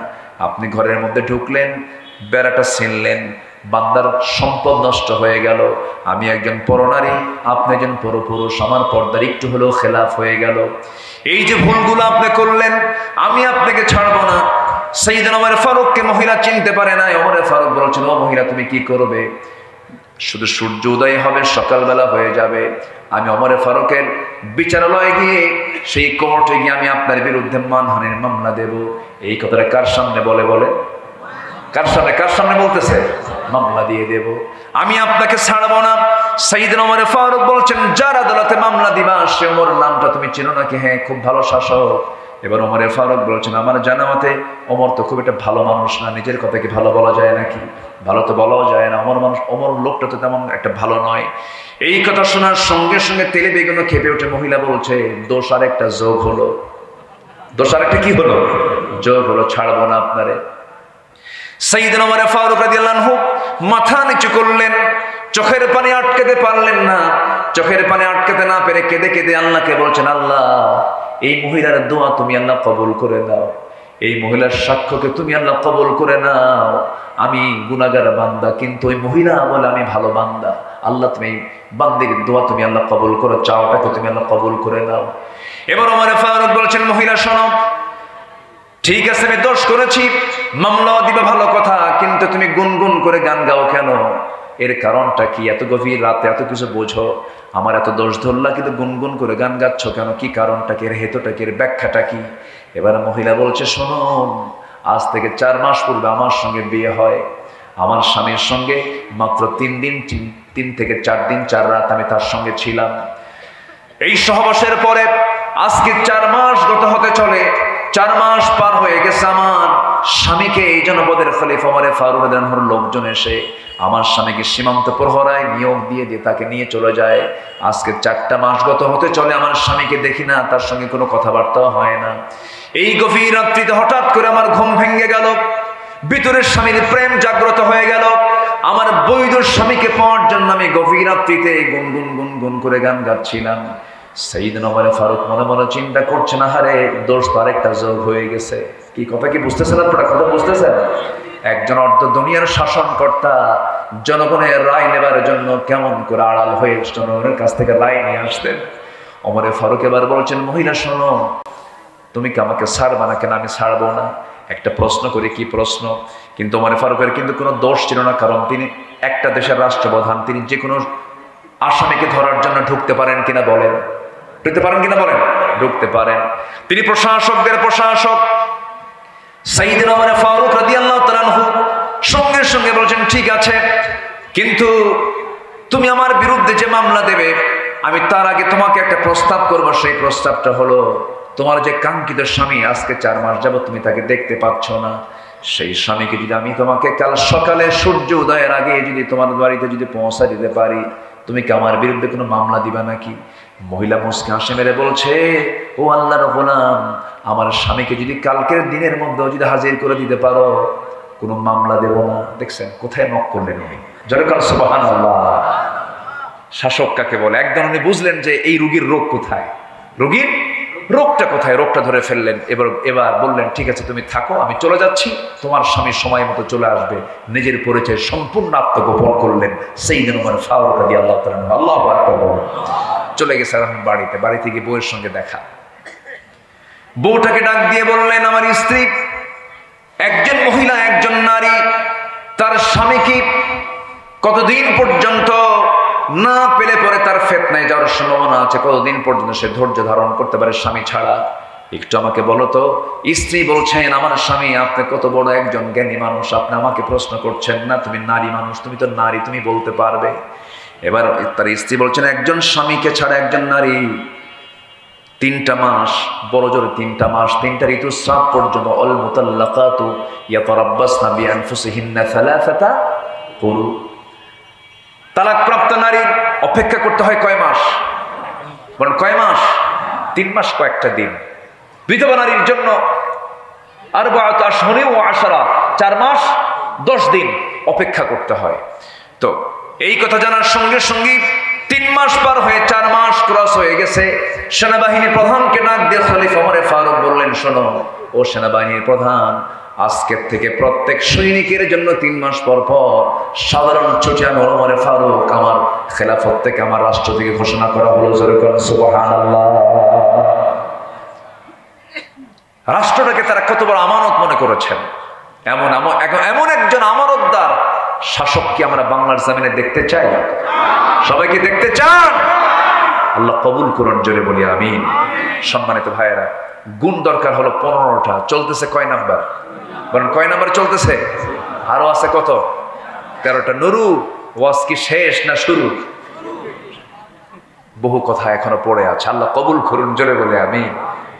Speaker 2: আপনি ঘরের মধ্যে ঢুকলেন, বেড়াটা ছিনলেন, বান্দার সম্পদ নষ্ট হয়ে গেল। আমি একজন পরনারী, আপনি একজন পরপুরুষ, আমার পর্দার একটু হলেও খেলাফ হয়ে গেল। এই যে ভুলগুলো আপনি করলেন, আমি আপনাকে ছাড়বো না। সাইয়্যিদনা ওমর ফারুককে মহিলা চিনতে পারে না। ওমর ফারুক বলছেন, ও মহিলা, তুমি কি করবে? শুধু সূর্য উদয় হবে, সকালবেলা হয়ে যাবে, আমি ওমর ফারুকের বিচারালয়ে গিয়ে সেই কোর্টে গিয়ে আমি আপনার বিরুদ্ধে মানহানির মামলা দেব। এই কথাটা কার সামনে বলে? কার সামনে বলতেছে? মামলা দিয়ে দেব, আমি আপনাকে ছাড়বো না। সাইয়েদনা ওমর ফারুক বলছেন, যার আদালতে মামলা দিবা সে ওমর নামটা তুমি চেনো নাকি? হ্যাঁ, খুব ভালো শাসক। এবার ওমর ফারুক বলছেন, আমার জানা মতে ওমর তো খুব একটা ভালো মানুষ না। নিজের কথা কি ভালো বলা যায় নাকি? ভালো তো বলাও যায় না। ওমর লোকটা তো তেমন একটা ভালো নয়। এই কথা শোনার সঙ্গে সঙ্গে তেলে বেগুনে খেপে উঠে মহিলা বলছে, দোষ আর একটা যোগ হলো। দোষ আর একটা কি হলো? যোগ হলো, ছাড়বো না আপনারে। সাইয়েদনা ওমর ফারুক রাদিয়াল্লাহু আনহু মাথা নিচু করলেন, চোখের পানি আটকাতে পারলেন না। চোখের পানি আটকাতে না পেরে কেঁদে কেঁদে আল্লাহকে বলছেন, আল্লাহ এই মহিলার দোয়া তুমি আল্লাহ কবুল করে নাও, এই মহিলার সাক্ষ্যকে তুমি আল্লাহ কবুল করে নাও। আমি গুনাহগার বান্দা, কিন্তু ওই মহিলা বলে আমি ভালো বান্দা। আল্লাহ তুমি এই বান্দির দোয়া তুমি আল্লাহ কবুল করো, চাওটাকে তুমি আল্লাহ কবুল করে নাও। এবার ওমর ফারুক বলছেন, মহিলা শোনো, ঠিক আছে আমি দোষ করেছি, মামলা দিবা ভালো কথা, কিন্তু তুমি গুনগুন করে গান গাও কেন? এর কারণটা কি? এত গভীর রাতে এত কিছু বোঝো, আমার এত দোষ ধরলা, কিন্তু গুনগুন করে গান গাচ্ছ কেন? কি কারণটা কি? এর হেতুটা কি? এর ব্যাখ্যাটা কি? এবার মহিলা বলছে, শোনো, আজ থেকে 4 মাস পূর্বে আমার সঙ্গে বিয়ে হয়। আমার স্বামীর সঙ্গে মাত্র 3 থেকে 4 দিন 4 রাত আমি তার সঙ্গে ছিলাম। এই সহবাসের পরে আজকে 4 মাস গত হতে চলে, 4 মাস পার হয়ে গেছে। আমার স্বামীকে এই জনপদের খলিফা ওমর ফারুক রাদিয়াল্লাহু আনহুর লোকজন এসে আমার স্বামীকে সীমান্ত প্রহরায় নিয়োগ দিয়ে তাকে নিয়ে চলে যায়। আজকে 4টা মাস গত হতে চলে, আমার স্বামীকে দেখি না, তার সঙ্গে কোনো কথাবার্তাও হয় না। এই গভীর রাত্রিতে হঠাৎ করে আমার ঘুম ভেঙে গেল, ভিতরের স্বামীর প্রেম জাগ্রত হয়ে গেল। আমার বৈধ স্বামীকে পাওয়ার জন্য আমি গভীর রাত্রিতে গুনগুন গুনগুন করে গান গাচ্ছিলাম। সাইয়েদনা ওমর ফারুক মনে মনে চিন্তা করছেন, আহারে দোষ তো আরেকটা যোগ হয়ে গেছে। কি কথা কি বুঝতেছেন আপনারা? কথা বুঝতেছেন? একজন অর্ধ দুনিয়ার শাসনকর্তা জনগণের রায় নেবার জন্য কেমন করে আড়াল হয়ে জনগণের কাছ থেকে রায় নিয়ে আসতেন। ওমর ফারুক এবার বলছেন, মহিলা শোনো, তুমি কি আমাকে ছাড়বা না? কেন আমি ছাড়বো না? একটা প্রশ্ন করি। কি প্রশ্ন? কিন্তু ওমর ফারুকের কিন্তু কোনো দোষ ছিল না, কারণ তিনি একটা দেশের রাষ্ট্রপ্রধান। তিনি যে কোনো আসামিকে ধরার জন্য ঢুকতে পারেন কিনা বলেন? ঢুকতে পারেন কিনা বলেন? ঢুকতে পারেন। তিনি প্রশাসকদের প্রশাসক। সাইয়েদনা ওমর ফারুক রাদিয়াল্লাহু তাআলা আনহু সঙ্গে সঙ্গে বলছেন, ঠিক আছে, কিন্তু তুমি আমার বিরুদ্ধে যে মামলা দেবে, আমি তার আগে তোমাকে একটা প্রস্তাব করব। সেই প্রস্তাবটা হলো, তোমার যে কাঙ্ক্ষিত স্বামী আজকে 4 মাস যাবত তুমি তাকে দেখতে পাচ্ছ না, সেই স্বামীকে যদি আমি তোমাকে কাল সকালে সূর্য উদয়ের আগে যদি তোমার বাড়িতে যদি পৌঁছা দিতে পারি, তুমি কি আমার বিরুদ্ধে কোনো মামলা দিবা নাকি? মহিলা মুসকে হাসি মেরে বলছে, ও আল্লাহর গোলাম, আমার স্বামীকে যদি কালকের দিনের মধ্যে যদি হাজির করে দিতে পারো, কোনো মামলা দেব না। দেখছেন কোথায় নক করলেন উনি? জোরে বলেন সুবহানাল্লাহ। শাসক কাকে বলে? একদম উনি বুঝলেন যে এই রোগীর রোগ কোথায়, রোগীর রোগটা কোথায়, রোগটা ধরে ফেললেন। এবার বললেন, ঠিক আছে তুমি থাকো, আমি চলে যাচ্ছি, তোমার স্বামী সময় মতো চলে আসবে। নিজের পরিচয় সম্পূর্ণ আত্মগোপন করলেন সাইয়েদনা ওমর ফারুক রাদিয়াল্লাহু তাআলা আনহু। আল্লাহু আকবার। চলে গেছে বাড়িতে গিয়ে বউয়ের সঙ্গে দেখা। বউটাকে ডাক দিয়ে বললেন, আমার স্ত্রী, একজন মহিলা, একজন নারী তার স্বামীকে কতদিন পর্যন্ত না পেলে পরে তার ফিতনায় যাওয়ার সম্ভাবনা আছে, কতদিন পর্যন্ত সে ধৈর্য ধারণ করতে পারে স্বামী ছাড়া? একটু আমাকে বলো তো। স্ত্রী বলছেন, আমার স্বামী, আপনি কত বড় একজন জ্ঞানী মানুষ, আপনি আমাকে প্রশ্ন করছেন না? তুমি নারী মানুষ, তুমি তো নারী, তুমি বলতে পারবে। এবার তার স্ত্রী বলছেন, একজন স্বামীকে ছাড়া একজন নারী 3টা মাস, বড় জোরে 3টা মাস, 3টা ঋতুস্রাব পর্যন্ত, অল মুতাল্লাকাতু ইয়াতারাব্বাসনা বিআনফুসিহিন্না 3 কুরু, তালাকপ্রাপ্ত নারীর অপেক্ষা করতে হয় কয় মাস? বলেন কয় মাস? 3 মাস কয়েকটা দিন। বিধবা নারীর জন্য আরবাআতু আশহুরিন ওয়া আশরা, 4 মাস 10 দিন অপেক্ষা করতে হয়। তো এই কথা জানার সঙ্গে সঙ্গে 3 মাস পার হয়ে 4 মাস ক্রস হয়ে গেছে। সেনাবাহিনী প্রধানকে ডাক দিয়ে খলিফা ওমর ফারুক বললেন, শোনো ও সেনাবাহিনীর প্রধান, আজকের থেকে প্রত্যেক সৈনিকের জন্য 3 মাস পর পর সাধারণ ছুটি আমি ওমর ফারুক আমার খেলাফত থেকে, আমার রাষ্ট্র থেকে ঘোষণা করা হলো। জোরে বলেন সুবহানাল্লাহ। রাষ্ট্রটাকে তারা কত বড় আমানত মনে করেছেন। এমন একজন আমানতদার শাসক কি আমরা বাংলার জমিনে দেখতে চাই? সবাই কি দেখতে চান?
Speaker 1: আল্লাহ কবুল করুন, জোরে বলি আমিন। সম্মানিত ভাইয়েরা, গুণ দরকার হলো 15টা। চলতেছে কয় নাম্বার? বলেন কয় নাম্বার চলতেছে? আরো আছে কত? 13টা। নুরু, ওয়াজ কি শেষ না শুরু? বহু কথা এখনো পড়ে আছে। আল্লাহ কবুল করুন, জোরে বলে আমি।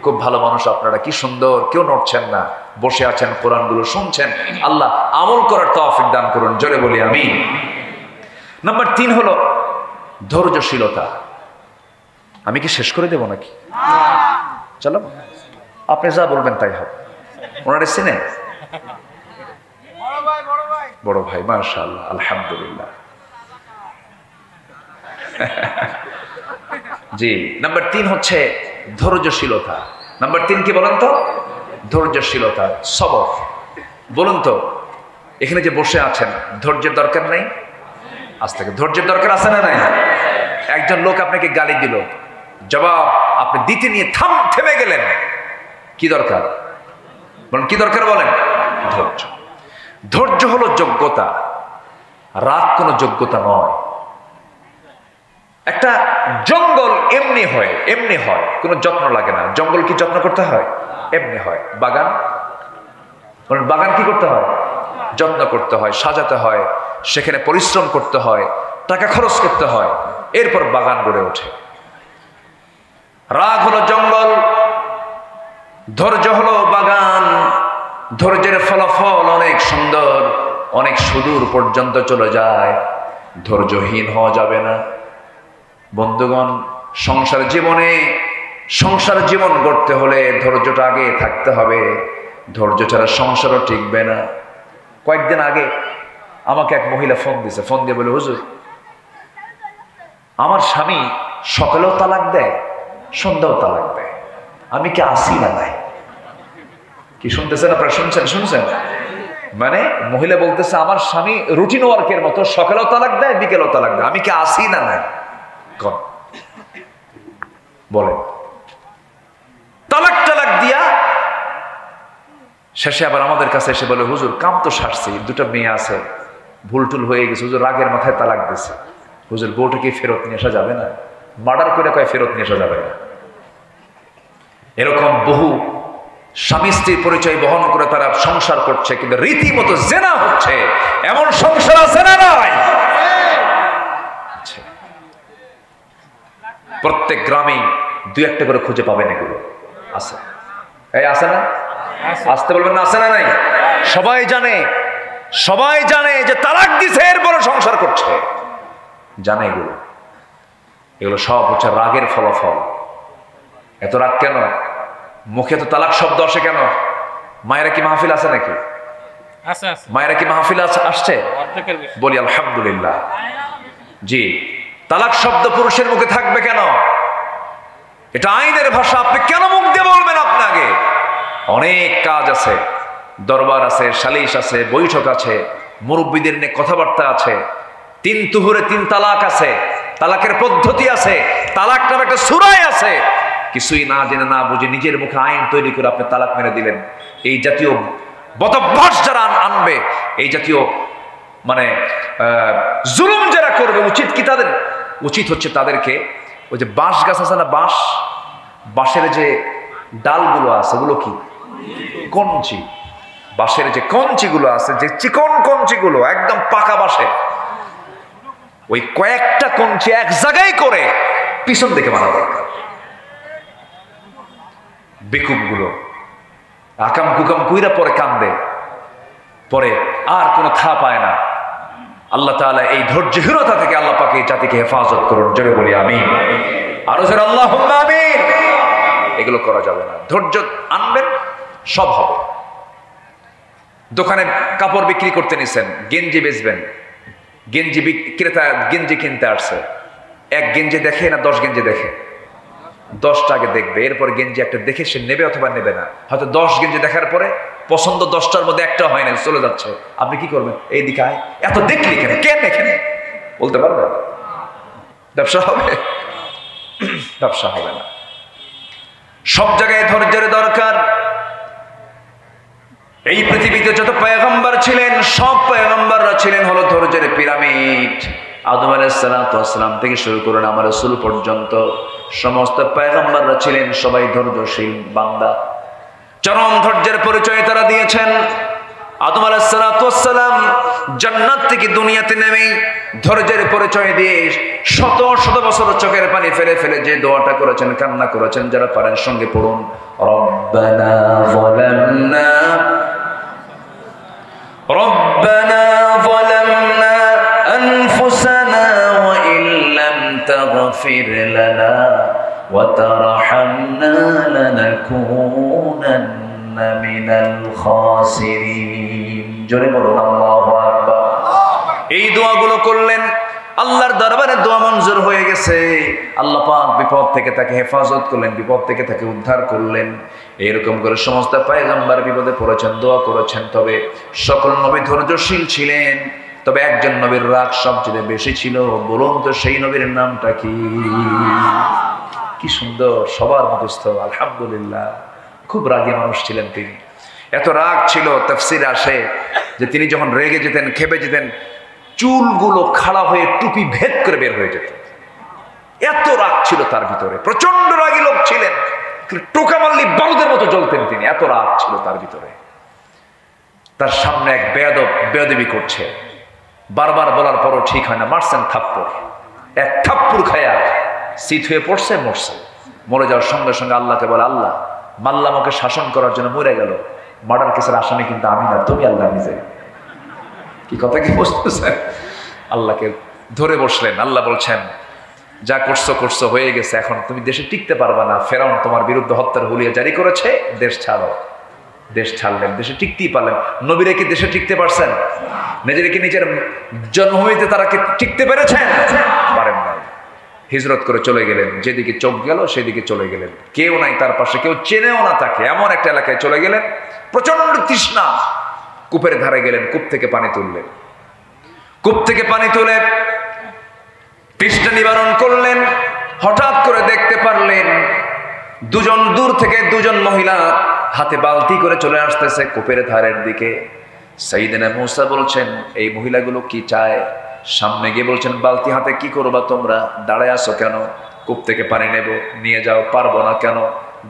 Speaker 1: খুব ভালো মানুষ আপনারা, কি সুন্দর, কেউ নড়ছেন না, বসে আছেন, কোরআনগুলো শুনছেন। আল্লাহ আমল করার তৌফিক দান করুন, জোরে বলি আমি। নাম্বার 3 হলো ধৈর্যশীলতা। আমি কি শেষ করে দেব নাকি? চলো, আপনি যা বলবেন তাই হবে। ওনারা চিনেন? বড় ভাই, মাশাআল্লাহ, আলহামদুলিল্লাহ। জি, নাম্বার 3 হচ্ছে ধৈর্যশীলতা। নাম্বার 3 কি বলেন তো? ধৈর্যশীলতা, সবর। বলুন তো, এখানে যে বসে আছেন, ধৈর্যের দরকার নেই? আজ থেকে ধৈর্যের দরকার আছে না নাই? একজন লোক আপনাকে গালি দিল, জবাব আপনি দিতে নিয়ে থেমে গেলেন, কি দরকার? বলেন কি দরকার? বলেন ধৈর্য। ধৈর্য হলো যোগ্যতা, রাগ কোনো যোগ্যতা নয়। একটা জঙ্গল এমনি হয়, এমনি হয়, কোনো যত্ন লাগে না। জঙ্গল কি যত্ন করতে হয়? এমনি হয়। বাগান, বলেন বাগান কি করতে হয়? যত্ন করতে হয়, সাজাতে হয়, সেখানে পরিশ্রম করতে হয়, টাকা খরচ করতে হয়, এরপর বাগান গড়ে ওঠে। রাগ হলো জঙ্গল, ধৈর্য হলো বাগান। ধৈর্যের ফলাফল অনেক সুন্দর, অনেক সুদূর পর্যন্ত চলে যায়। ধৈর্যহীন হওয়া যাবে না বন্ধুগণ। সংসার জীবন গড়তে হলে ধৈর্যটা আগে থাকতে হবে। ধৈর্য ছাড়া সংসারও টিকবে না। কয়েকদিন আগে আমাকে এক মহিলা ফোন দিয়েছে, ফোন দিয়ে বলে, হুজুর আমার স্বামী সকালেও তালাক দেয়, সন্ধ্যাও তালাক দেয়, আমি কি আসি না নাই? কি শুনতেছেন আপনারা? শুনছেন? মানে মহিলা বলতেছে, আমার স্বামী রুটিন ওয়ার্কের মতো সকালেও তালাক দেয়, বিকেলেও তালাক দেয়, আমি কি আসি না নাই? বলে তালাক দিয়া শেষে আবার আমাদের কাছে এসে বলে, হুজুর কাম তো সারছি, 2টা মেয়ে আছে, ভুলটুল হয়ে গেছে, হুজুর রাগের মাথায় তালাক দিছে, হুজুর বউটাকে ফেরত নিয়ে আসা যাবে না? মার্ডার করে কয় ফেরত নিয়ে আসা যাবে না। এরকম বহু স্বামী স্ত্রীর পরিচয় বহন করে তারা সংসার করছে, কিন্তু রীতিমতো জেনা হচ্ছে। এমন সংসার আছে না নাই? প্রত্যেক গ্রামে 2-1টা করে খুঁজে পাবেন, এগুলো আছে। এই আছে না? আসতে বলবেন না, আছে না নাই? সবাই জানে যে তালাক দিছে, এরপরে সংসার করছে, জানে এগুলো সব হচ্ছে রাগের ফলাফল। এত রাগ কেন? মুখে তো তালাক শব্দ আসে কেন? মায়েরা কি মাহফিল আছে নাকি? মায়েরা কি মাহফিল আসছে? বলি আলহামদুলিল্লাহ। জি, তালাক শব্দ পুরুষের মুখে থাকবে কেন? এটা আইনের ভাষা, আপনি কেন মুখ দিয়ে বলবেন? আপনাকে অনেক কাজ আছে, দরবার আছে, সালিশ আছে, বৈঠক আছে, মুরব্বীদের নিয়ে কথাবার্তা আছে, 3 তুহুরে 3 তালাক আছে, তালাকের পদ্ধতি আছে, তালাক নামে একটা সূরা আছে। কিছুই না জেনে না বুঝে নিজের মুখে আইন তৈরি করে আপনি তালাক মেরে দিলেন। এই জাতীয় বদভ্যাস যারা আনবে, এই জাতীয় মানে জুলুম যারা করবে, উচিত হচ্ছে তাদেরকে ওই যে বাঁশ গাছ আছে না, বাঁশের যে ডালগুলো আছে, ওগুলো কি কঞ্চি, বাঁশের যে কঞ্চিগুলো আছে, যে চিকন কঞ্চিগুলো একদম পাকা বাঁশে, ওই কয়েকটা কঞ্চি এক জায়গায় করে পিছন দিকে মারা দরকার। বেকুবগুলো আকাম কুকাম কুইরা পরে কান্দে, পরে আর কোনো থা পায় না। আল্লাহ তাআলা এই ধৈর্যহীনতা থেকে আল্লাহ পাক এই জাতিকে হেফাজত করুন, জোরে বলি আমিন। আরো জোরে আল্লাহুম্মা আমিন। এগুলো করা যাবে না। ধৈর্য আনবেন, সব হবে। দোকানে কাপড় বিক্রি করতে নিছেন, গেঞ্জি বেচবেন, ক্রেতা গেঞ্জি কিনতে আসছে, 1 গেঞ্জি দেখে না 10 গেঞ্জি দেখে? 10টা আগে দেখবে, এরপর গেঞ্জি একটা দেখে সে নেবে অথবা নেবে না। হয়তো 10 গেঞ্জি দেখার পরে পছন্দ 10টার মধ্যে একটা হয় না, চলে যাচ্ছে। আপনি কি করবেন? এই দিকে আয়, এত দেখলি কেন এখানে বলতে পারবেন? ব্যবসা হবে? ব্যবসা হবে না। সব জায়গায় ধৈর্যের দরকার। এই পৃথিবীতে যত পয়গম্বর ছিলেন, সব পয়গম্বররা ছিলেন হলো ধৈর্যের পিরামিড।
Speaker 2: আদম আলাইহিস সালাতু ওয়াস সালাম থেকে শুরু করে আমার রাসূল পর্যন্ত সমস্ত পয়গম্বররা ছিলেন সবাই ধৈর্যশীল বান্দা। চরম ধৈর্যের পরিচয় তারা দিয়েছেন। আদম আলাইহিস সালাতু ওয়াস সালাম জান্নাত থেকে দুনিয়াতে নেমে ধৈর্যের পরিচয় দিয়ে শত শত বছর চোখের পানি ফেলে ফেলে যে দোয়াটা করেছেন, কান্না করেছেন, যারা পারেন সঙ্গে পড়ুন, রব্বানা যালামনা আনফুসানা ওয়া ইল্লাম তাগফির লানা ওয়া তারহামনা লানাকুনান্না মিনাল খাসিরিন। জোরে বলুন আল্লাহু আকবার। এই দোয়াগুলো করলেন, আল্লাহর দরবারে দোয়া মঞ্জুর হয়ে গেছে। আল্লাহ পাক বিপদ থেকে তাকে হেফাজত করলেন, বিপদ থেকে তাকে উদ্ধার করলেন। এরকম করে সমস্ত পয়গম্বর বিপদে পড়েছেন, দোয়া করেছেন। তবে সকল নবী ধৈর্যশীল ছিলেন, তবে একজন নবীর রাগ সবচেয়ে বেশি ছিল। বলুন তো সেই নবীর নামটা কি? কি সুন্দর, সবার মুখস্থ, আলহামদুলিল্লাহ। খুব রাগী মানুষ ছিলেন তিনি। এত রাগ ছিল, তাফসীরে আসে যে তিনি যখন রেগে যেতেন, ক্ষেপে যেতেন, চুলগুলো খাড়া হয়ে টুপি ভেদ করে বের হয়ে যেত। এত রাগ ছিল তার ভিতরে, প্রচন্ড রাগী লোক ছিলেন। টোকা মারলি বারুদের মতো জ্বলতেন তিনি, এত রাগ ছিল তার ভিতরে। তার সামনে এক বেয়াদবি করছে, বারবার বলার পরও ঠিক হয় না, মারছেন থাপ্পড়। এক থাপ্পড় খায়া শীত হয়ে পড়ছে, মরছে। মরে যাওয়ার সঙ্গে সঙ্গে আল্লাহকে বলে, আল্লাহ মারলাম, ওকে শাসন করার জন্য মরে গেল। মার্ডার কেসের আসামি কিন্তু আমি না, তুমি আল্লাহ নিজে। কি কথা কি বুঝতেছেন? আল্লাহকে ধরে বসলেন। আল্লাহ বলছেন, যা করছো করছো, হয়ে গেছে, এখন তুমি দেশে টিকতে পারবা না। ফেরাউন তোমার বিরুদ্ধে হত্যার হুলিয়া জারি করেছে, দেশ ছাড়ো। দেশ ছাড়লেন, দেশে টিকতেই পারলেন। নবীরা কি দেশে টিকতে পারছেন? নিজের কি নিজের জন্মভূমিতে তারা কি টিকতে পেরেছেন? পারেন নাই। হিজরত করে চলে গেলেন, যেদিকে চোখ গেল সেদিকে চলে গেলেন। কেউ নাই তার পাশে, কেউ চেনেও না তাকে। এমন একটা এলাকায় চলে গেলেন, প্রচন্ড তৃষ্ণা। কূপের ধারে গেলেন, কূপ থেকে পানি তুললেন। কূপ থেকে পানি তুলে তৃষ্ণা নিবারণ করলেন। হঠাৎ করে দেখতে পারলেন দূর থেকে দুজন মহিলা হাতে বালতি করে চলে আসতেছে কূপের ধারের দিকে। সাইয়েদনা মূসা বলছেন, এই মহিলাগুলো কি চায়? সামনে গিয়ে বলছেন, বালতি হাতে কি করবা তোমরা? দাঁড়ায় আসো কেন? কূপ থেকে পানি নেব, নিয়ে যাও। পারবো না কেন?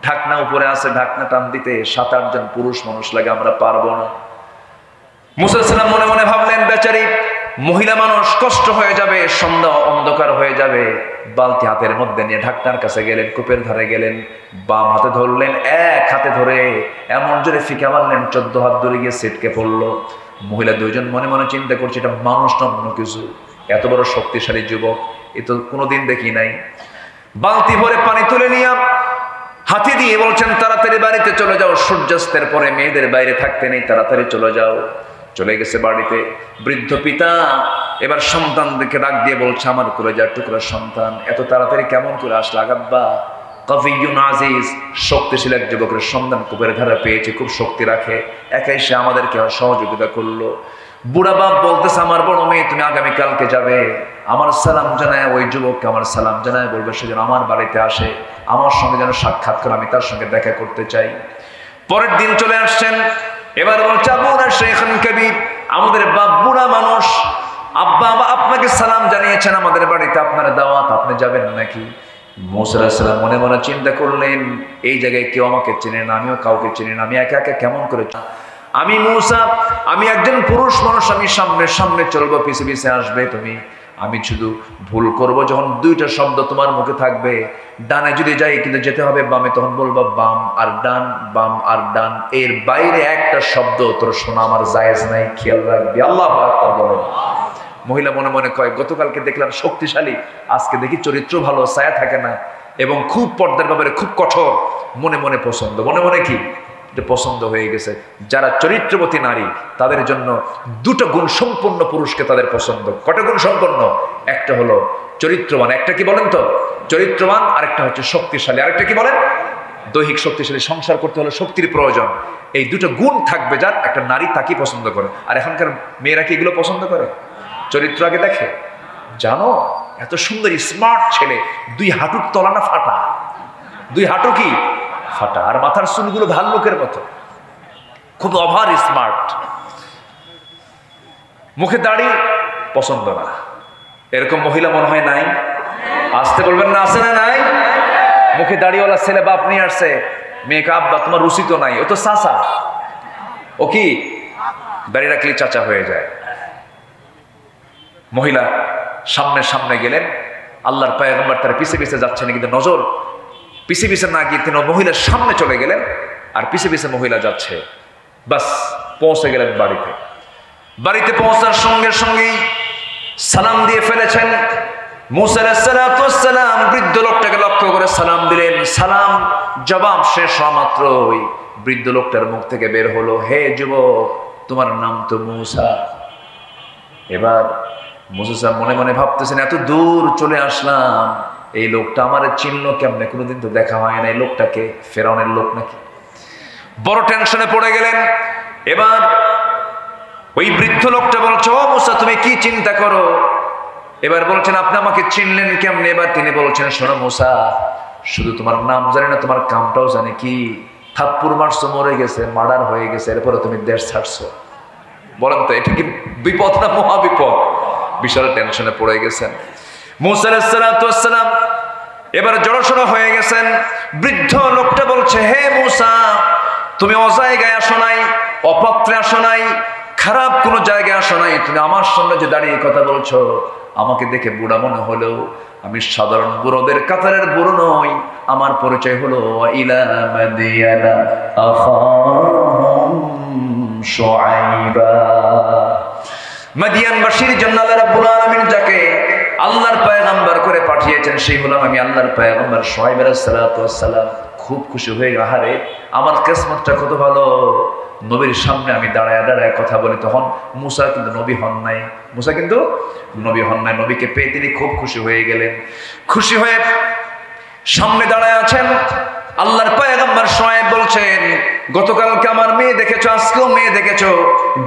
Speaker 2: ঢাকনা উপরে আছে, ঢাকনা টান দিতে 7-8 জন পুরুষ মানুষ লাগে, আমরা পারবো না। মূসা আলাইহিস সালাম মনে মনে ভাবলেন, বেচারি মহিলা মানুষ, কষ্ট হয়ে যাবে, সন্ধ্যা অন্ধকার হয়ে যাবে। বালতি হাতের মধ্যে নিয়ে ঢাকনার কাছে গেলেন, কূপের ধারে গেলেন, বাম হাতে ধরলেন, এক হাতে ধরে এমন জোরে ফিকা মারলেন, 14 হাত দূরে গিয়ে ছিটকে পড়লো। মহিলা দুইজন মনে মনে চিন্তা করছে, এটা মানুষ না অন্য কিছু। এত বড় শক্তিশালী যুবক এ তো কোনোদিন দেখি নাই। বালতি ভরে পানি তুলে নিয়ে হাতে দিয়ে বলছেন, তাড়াতাড়ি বাড়িতে চলে যাও, সূর্যাস্তের পরে মেয়েদের বাইরে থাকতে নেই, তাড়াতাড়ি চলে যাও। চলে গেছে বাড়িতে। বৃদ্ধ পিতা এবার সন্তানদেরকে ডাক দিয়ে বলছে, আমার কলেজার টুকরা সন্তান, এত তাড়াতাড়ি কেমন করে আসলে? আগাব্বা কবিয়ুন আজিজ, শক্তিশালী এক যুবকের সন্তান কূপের ধারে পেয়েছে, খুব শক্তি রাখে, একাই সে আমাদেরকে সহযোগিতা করলো। বুড়া বাপ বলতেছে, আমার বড় মেয়ে, তুমি আগামীকালকে যাবে, আমার সালাম জানায়, ওই যুবককে আমার সালাম জানায় বলবে সে যেন আমার বাড়িতে আসে, আমার সঙ্গে যেন সাক্ষাৎ করে, আমি তার সঙ্গে দেখা করতে চাই। পরের দিন চলে আসছেন। এবার বলছে, আবুনা শাইখুন কবীর, আমাদের বাপ বুড়া মানুষ, আব্বা আপনাকে সালাম জানিয়েছেন, আমাদের বাড়িতে আপনার দাওয়াত, আপনি যাবেন নাকি? মূসা আলাইহিস সালাম মনে মনে চিন্তা করলেন, এই জায়গায় কেউ আমাকে চেনে না, আমিও কাউকে চিনি না, আমি একা একা কেমন করে? আমি মূসা, আমি একজন পুরুষ মানুষ, আমি সামনে সামনে চলবো, পিছে পিছে আসবে তুমি। আমি শুধু ভুল করব যখন 2টা শব্দ তোমার মুখে থাকবে, ডানে যদি যাই কিন্তু যেতে হবে বামে, তখন বলবা বাম আর ডান, বাম আর ডান, এর বাইরে একটা শব্দ তোর শোনা আমার জায়েজ নাই, খেয়াল রাখবি। আল্লাহু আকবার বলেন। মহিলা মনে মনে কয়, গতকালকে দেখলাম শক্তিশালী, আজকে দেখি চরিত্র ভালো, ছায়া থাকে না, এবং খুব পর্দার ব্যাপারে খুব কঠোর। মনে মনে পছন্দ, মনে মনে কি এটা পছন্দ হয়ে গেছে। যারা চরিত্রবতী নারী তাদের জন্য 2টা গুণ সম্পন্ন পুরুষকে তাদের পছন্দ। কটা গুণ সম্পন্ন? একটা হলো চরিত্রবান, একটা কি বলেন তো? চরিত্রবান, আরেকটা হচ্ছে শক্তিশালী, আরেকটা কি বলেন? দৈহিক শক্তিশালী। সংসার করতে হলে শক্তির প্রয়োজন। এই 2টা গুণ থাকবে যার, একটা নারী তাকে পছন্দ করে। আর এখনকার মেয়েরা কি এগুলো পছন্দ করে? চরিত্র আগে দেখে। জানো, এত সুন্দর স্মার্ট ছেলে, 2 হাঁটুর তলা না ফাটা, 2 হাঁটু কি ফাটা, আর মাথার চুলগুলো ভাল্লুকের মতো, খুব ওভার স্মার্ট। মুখে দাড়ি পছন্দ না, এরকম মহিলা মনে হয় নাই? আসতে বলবেন না, আছে না নাই? মুখে দাড়িওয়ালা ছেলে বাপ নিয়ে আসছে, মেয়েকে আব্বা তোমার রুচি তো নাই, ও তো চাচা। ও কি দাড়ি রাখলে চাচা হয়ে যায়? মহিলা সামনে সামনে গেলেন, আল্লাহর পয়গম্বর তার পিছে পিছে যাচ্ছেন, কিন্তু নজর পিছে পিছে না গিয়ে তিনি মহিলার সামনে চলে গেলেন, আর পিছে পিছে মহিলা যাচ্ছে। বাস পৌঁছে গেলেন বাড়িতে। বাড়িতে পৌঁছার সঙ্গে সঙ্গেই সালাম দিয়ে ফেলেছেন। মুসা আলাইহিস সালাতু ওয়াস সালাম বৃদ্ধ লোকটাকে লক্ষ্য করে সালাম দিলেন। সালাম জবাব শেষ হওয়া মাত্রই বৃদ্ধ লোকটার মুখ থেকে বের হলো, হে যুবক, তোমার নাম তো মুসা। এবার মুসা সাহেব মনে মনে ভাবতেছেন, এত দূর চলে আসলাম, এই লোকটা আমার চিনল কেমনে? কোনোদিন তো দেখা হয় না। এই লোকটাকে ফেরাউনের লোক নাকি? বড় টেনশনে পড়ে গেলেন। এবার ওই বৃদ্ধ লোকটা বলছে, ও মুসা, তুমি কি চিন্তা করো? এবার বলছেন, আপনি আমাকে চিনলেন কেমনে? এবার তিনি বলছেন, শোনো মুসা, শুধু তোমার নাম জানি না, তোমার কামটাও জানি। কি থাপ্পুর মারছো, মরে গেছে, মার্ডার হয়ে গেছে, এরপরে তুমি দেশ ছাড়ছো। বলেন তো এটা কি বিপদ না মহা বিপদ? বিশাল টেনশনে পড়ে গেছেন মুসা আলাইহিস সালাতু ওয়াস সালাম। এবার জড়সড় হয়ে গেছেন। বৃদ্ধ লোকটা বলছে, হে মুসা, তুমি অজায়গায় আসো নাই, অপাত্রে আসো নাই, খারাপ কোনো জায়গায় আসো নাই। তুমি আমার সঙ্গে যে দাঁড়িয়ে কথা বলছো, আমাকে দেখে বুড়া মনে হলেও আমি সাধারণ বুড়োদের কাতারের বুড়ো নই। আমার পরিচয় হলো ইলা মাদিয়ানা আখাহুম শুআইবা। মাদিয়ানবাসীর জন্য আল্লাহ রাব্বুল আলামিন যাকে আল্লাহর পয়গম্বর করে পাঠিয়েছেন, সেই হলাম আমি আল্লাহর পয়গম্বর শুআইব আলাইহিস সালাতু ওয়াস সালাম। খুব খুশি হয়ে, আহারে আমার কিসমতটা কত ভালো, নবীর সামনে আমি দাঁড়ায় দাঁড়ায় কথা বলি। তখন মুসা কিন্তু নবী হন নাই, মুসা কিন্তু নবী হন নাই। নবীকে পেয়ে তিনি খুব খুশি হয়ে গেলেন। খুশি হয়ে সামনে দাঁড়ায় আছেন। আল্লাহর পয়গম্বর শুআইব বলছেন, গতকালকে আমার মেয়ে দেখেছো, আজকেও মেয়ে দেখেছো,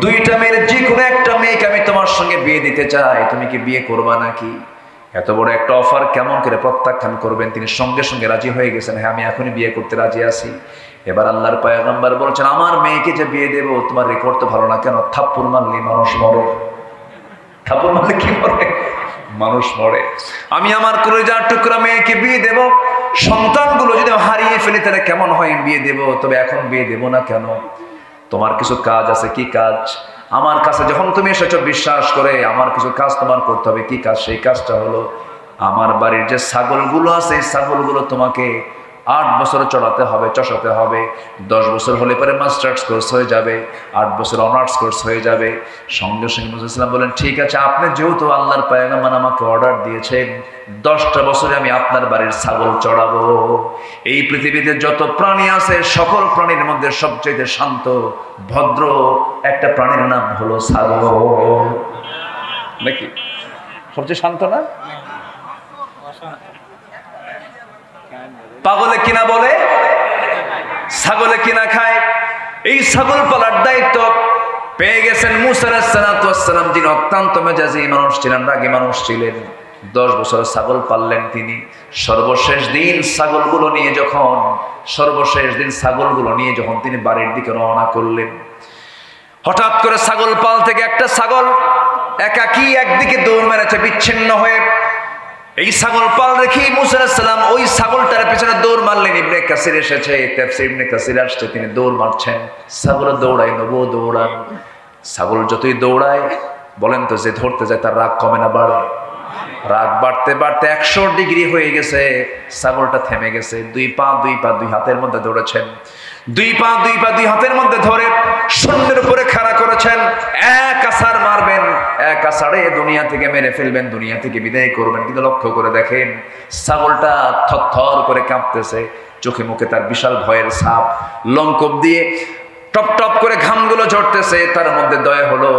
Speaker 2: দুইটা মেয়ের যে কোনো একটা মেয়েকে আমি তোমার সঙ্গে বিয়ে দিতে চাই, তুমি কি বিয়ে করবা নাকি? এত বড় একটা অফার কেমন করে প্রত্যাখ্যান করবেন? তিনি সঙ্গে সঙ্গে রাজি হয়ে গেছেন, হ্যাঁ আমি এখনই বিয়ে করতে রাজি আছি। এবার আল্লাহর পয়গম্বর বলছেন, আমার মেয়েকে যে বিয়ে দেব, তোমার রেকর্ড তো ভালো না কেন? থাপ্পড় মারলে মানুষ মরে। থাপ্পড় মারলে কি মরে? মানুষ মরে। আমি আমার কলিজার টুকরা মেয়েকে বিয়ে দেব, সন্তানগুলো যদি হারিয়ে ফেলি তাহলে কেমন হয়? বিয়ে দেব, তবে এখন বিয়ে দেব না কেন? তোমার কিছু কাজ আছে। কি কাজ? আমার কাছে যখন তুমি এসেছো বিশ্বাস করে, আমার কিছু কাজ তোমার করতে হবে। কি কাজ? সেই কাজটা হলো, আমার বাড়ির যে ছাগলগুলো আছে, এই ছাগলগুলো তোমাকে 8 বছর চড়াতে হবে, চষাতে হবে। 10 বছর হলে পরে মাস্টার্স কোর্স হয়ে যাবে, 8 বছর অনার্স কোর্স হয়ে যাবে। সঙ্গে সঙ্গে মুসা সাল্লাম বলেন, ঠিক আছে, আপনি যেহেতু আল্লাহর পয়গম্বর আমাকে অর্ডার দিয়েছেন, 10টা বছরে আমি আপনার বাড়ির ছাগল চড়াবো। এই পৃথিবীতে যত প্রাণী আছে, সকল প্রাণীর মধ্যে সবচেয়ে শান্ত ভদ্র একটা প্রাণীর নাম হলো ছাগল। নাকি সবচেয়ে শান্ত না? পাগলে কিনা বলে, ছাগলে কিনা খায়। এই ছাগল পালার দায়িত্ব পেয়ে গেছেন মুসা আলাইহিস সালাতু ওয়াস সালাম, যিনি অত্যন্ত মেজাজি মানুষ ছিলেন, রাগী মানুষ ছিলেন। 10 বছর ছাগল পাললেন তিনি। সর্বশেষ দিন ছাগলগুলো নিয়ে যখন তিনি বাড়ির দিকে রওনা করলেন, হঠাৎ করে ছাগল পাল থেকে একটা ছাগল একাকী একদিকে দৌড় মেরেছে বিচ্ছিন্ন হয়ে। এই ছাগল পাল রেখে মুসা আলাইহিস সালাম ওই ছাগলটার পেছনে দৌড় মারলেন। ইবনে কাসির এসেছে, তাফসীর ইবনে কাসির আসছে, তিনি দৌড় মারছেন। ছাগল দৌড়ায়, নবু দৌড়ান। ছাগল যতই দৌড়ায়, বলেন তো, যে ধরতে যায় তার রাগ কমে না বাড়ে? রাগ বাড়তে বাড়তে 100 ডিগ্রি হয়ে গেছে। ছাগলটা থেমে গেছে। 2 পা 2 হাতের মধ্যে ধরেছেন। 2 পা 2 হাতের মধ্যে ধরে শূন্যের উপরে খাড়া করেছেন। এক আছাড় মারবেন, এক আছাড়ে দুনিয়া থেকে মেরে ফেলবেন, দুনিয়া থেকে বিদায় করবেন। কিন্তু লক্ষ্য করে দেখেন, ছাগলটা থরথর করে কাঁপতেছে, চোখে মুখে তার বিশাল ভয়ের ছাপ, লঙ্কপ দিয়ে টপ টপ করে ঘামগুলো ঝরতেছে। তার মধ্যে দয়া হলো,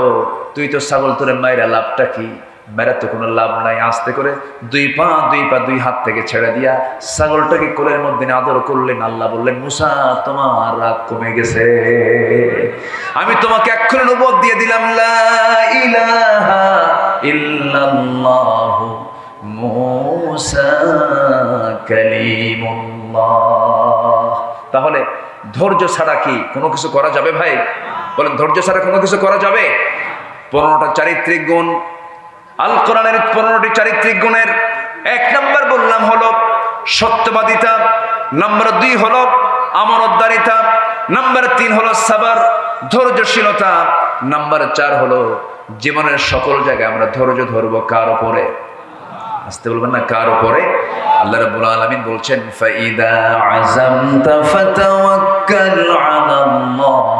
Speaker 2: তুই তো ছাগল, তোরে মাইরা লাভটা কি? মেরা তো কোনো লাভ নাই। আস্তে করে 2 পা 2 হাত থেকে ছেড়ে দিয়া ছাগলটাকে কোলের মধ্যে আদর করলেন। আল্লাহ বললেন, মুসা, তোমার রাগ কমে গেছে, আমি তোমাকে এক্ষুনি নবুয়ত দিয়ে দিলাম, লা ইলাহা ইল্লাল্লাহু মুসা কালিমুল্লাহ। তাহলে ধৈর্য ছাড়া কি কোনো কিছু করা যাবে ভাই? বলেন, ধৈর্য ছাড়া কোনো কিছু করা যাবে? 15টা চারিত্রিক গুণ আল কোরআনের 15টি চারিত্রিক গুণের 1 নম্বর বললাম হলো সত্যবাদিতা, নম্বর 2 হলো আমানতদারিতা, নম্বর 3 হলো সাবর ধৈর্যশীলতা, নম্বর 4 হলো জীবনের সকল জায়গায় আমরা ধৈর্য ধরবো কার উপরে? আসতে বলবেন না, কার উপরে? আল্লাহ রাব্বুল আলামিন বলছেন ফাইদা আযামতা ফাতাওয়াক্কাল আলাল্লাহ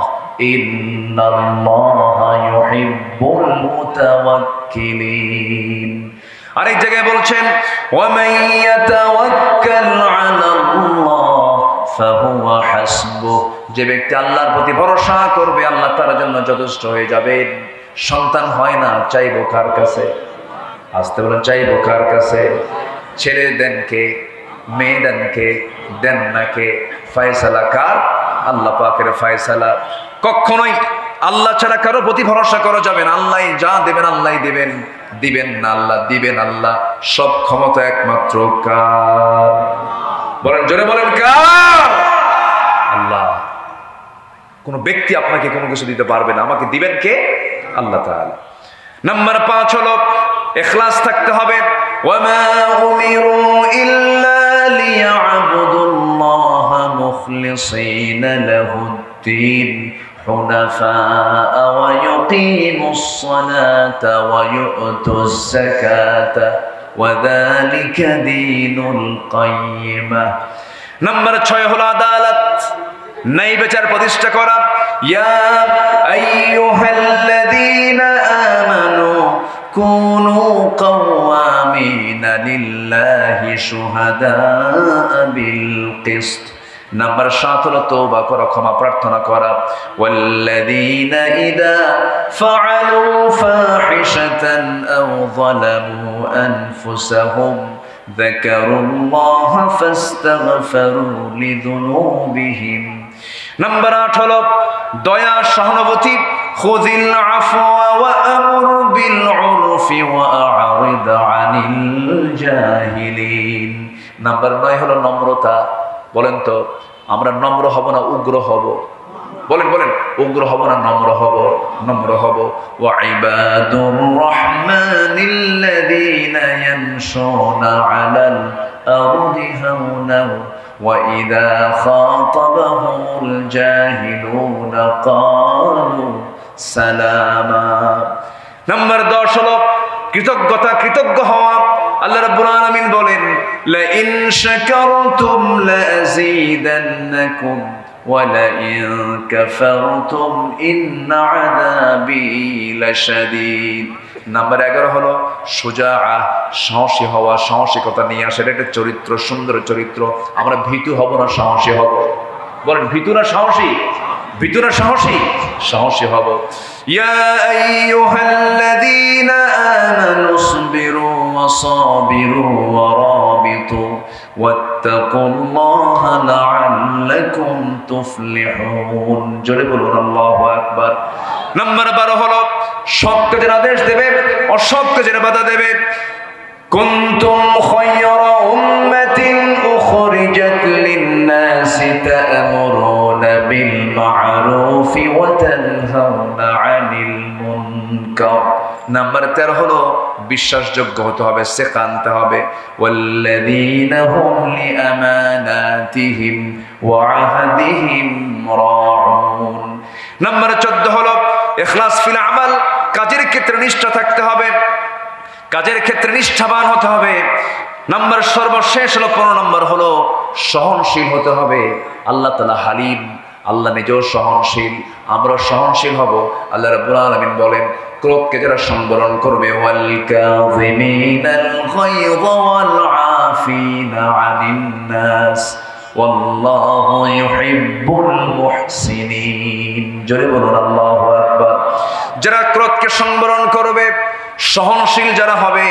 Speaker 2: ইন্নাল্লাহা ইউহিব্বুল মুতাওয়াক্কিলিন। আরেক জায়গায় বলছেন ওয়া মান ইয়াতাওয়াক্কাল আলাল্লাহ ফাহুয়া হাসবুহ, যে ব্যক্তি আল্লাহর প্রতি ভরসা করবে আল্লাহ তার জন্য যথেষ্ট হয়ে যাবেন। সন্তান হয় না, চাইবো কার কাছে? আসতে বলেন, চাইবো কার কাছে? ছেলে দেন কে? মেয়ে দেন কে? দেন না কে? ফয়সালা কার? আল্লাহ পাকের ফয়সালা। কখনোই আল্লাহ ছাড়া কারো প্রতি ভরসা করা যাবে না। আল্লাহ যা দেবেন আল্লাহ দিবেন, দিবেন না আল্লাহ দিবেন আল্লাহ। সব ক্ষমতা একমাত্র কার? বলেন, জোরে বলেন, কার? আল্লাহ। কোন ব্যক্তি আপনাকে কোনো কিছু দিতে পারবে না, আমাকে দিবেন কে? আল্লাহ তাআলা। নাম্বার 5 হলো ইখলাস থাকতে হবে। ওয়ামা উমিরু ইল্লা লিয়াবুদুল্লাহা মুখলিসিনা লাহুদ্দিন হুনাফাআ ওয়া ইউকিমুস সালাতা ওয়া ইউতুজ যাকাতা ওয়া যালিকা দীনুল কাইয়্যিমা। নাম্বার 6 হলো আদালত, ন্যায় বিচার প্রতিষ্ঠা করা। ইয়া আইয়ুহাল্লাযীনা আমানু কুনু কাওয়ামিনা লিল্লাহি শুহাদাআ বিল কিসত। নাম্বার 7 হলো তওবা করা, ক্ষমা প্রার্থনা করা। ওয়াল্লাযীনা ইযা ফাআলু ফাহিশাতান আও যালামু আনফুসাহুম যাকারুল্লাহা ফাস্তাগফিরু লিযুনুবিহিম। নাম্বার 8 হলো দয়া, সহানুভূতি। খুযিল আফওয়া ওয়া আমর বিল উরফি ওয়া আ'রিদ আনিল জাহিলিন। নাম্বার 9 হলো নম্রতা। বলেন তো, আমরা নম্র হব না উগ্র হব? বলেন বলেন, উগ্র হব না নম্র হব? নম্র হব। ওয়া ইবাদুর রাহমানিল্লাযীনা ইয়ামশুনা আলাল আরদি হাওনা ওয়া ইযা খাতাবাহুমুল জাহিলুনা ক্বালু সালামা। নাম্বার 10 হলো কৃতজ্ঞতা, কৃতজ্ঞ হওয়া। আল্লাহ রাব্বুল আলামিন বলেন লা ইন শাকারতুম লা আযীদান্নাকুম ওয়া লা ইন কাফারতুম ইন্না আযাবি লাশাদীদ। নাম্বার 11 হলো সুজাআ, সাহসী হওয়া, সাহসিকতা নিয়ে আসা। এটা একটা চরিত্র, সুন্দর চরিত্র। আমরা ভীতু হব না সাহসী হব? বলেন, ভীতু না সাহসী? ভীতু না সাহসী? সাহসী হব। ইয়া আইয়ুহাল্লাযীনা আমানু ইসবিরু ওয়া সাবিরু ওয়া রাবিতু ওয়াত্তাকুল্লাহা লাআল্লাকুম তুফলিহুন। জোরে বলুন আল্লাহু আকবার। নাম্বার 12 হলো সৎ কাজের আদেশ দেবে, অসৎ কাজের বাধা দেবে। কুনতুম খায়রা উম্মাতিন উখরিজাত লিন-নাসি তা'মুরুনা বিল মা'রুফি ওয়া তানহাউনা 'আনিল মুনকার। নাম্বার 13 হলো বিশ্বাসযোগ্য হতে হবে, সিকা আনতে হবে। ওয়াল্লাযীনা হুম লিআমানাতিহিম ওয়া আহদিহিম রাউন। নাম্বার 14 হলো ইখলাস ফিল আমাল, কাজের ক্ষেত্রে নিষ্ঠা থাকতে হবে, কাজের ক্ষেত্রে নিষ্ঠাবান হতে হবে। নাম্বার সর্বশেষ হলো 15 নম্বর হলো সহনশীল হতে হবে। আল্লাহ তাআলা হালিম, আল্লাহ নিজেও সহনশীল, আমরা সহনশীল হব। আল্লাহ রাব্বুল আলামিন বলেন ক্রোধকে যারা সংবরণ করবে, ওয়াল কাযিমিনাল গায়যা ওয়াল আফিনা আনিন নাস ওয়াল্লাহু ইউহিব্বুল মুহসিনিন। জোরে বলুন আল্লাহু আকবার। যারা ক্রোধকে সংবরণ করবে, সহনশীল যারা হবে,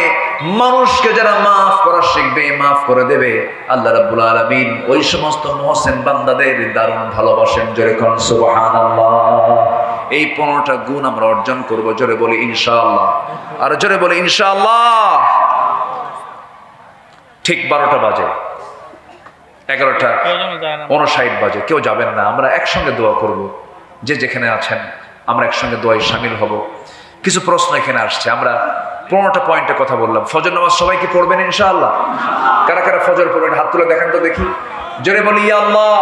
Speaker 2: মানুষকে যারা মাফ করা শিখবে, মাফ করে দেবে, আল্লাহ রাব্বুল আলামিন ওই সমস্ত মুহসিন বান্দাদের দারুণ ভালোবাসেন। জোরে কোন সুবহানাল্লাহ। এই 15টা গুণ আমরা অর্জন করব। জোরে বলি ইনশাআল্লাহ। আর জোরে বলি ইনশাআল্লাহ। ঠিক 12টা বাজে, 11:59 বাজে। কেউ যাবেন না, আমরা একসঙ্গে দোয়া করব। যে যেখানে আছেন আমরা একসঙ্গে দোয়ায় শামিল হব। কিছু প্রশ্ন এখানে আসছে, আমরা 15টা পয়েন্টে কথা বললাম। ফজর নামাজ সবাই কি পড়বেন ইনশাআল্লাহ? কারা কারা ফজর পড়বেন হাত তুলে দেখান তো দেখি। জোরে বলি ইয়া আল্লাহ,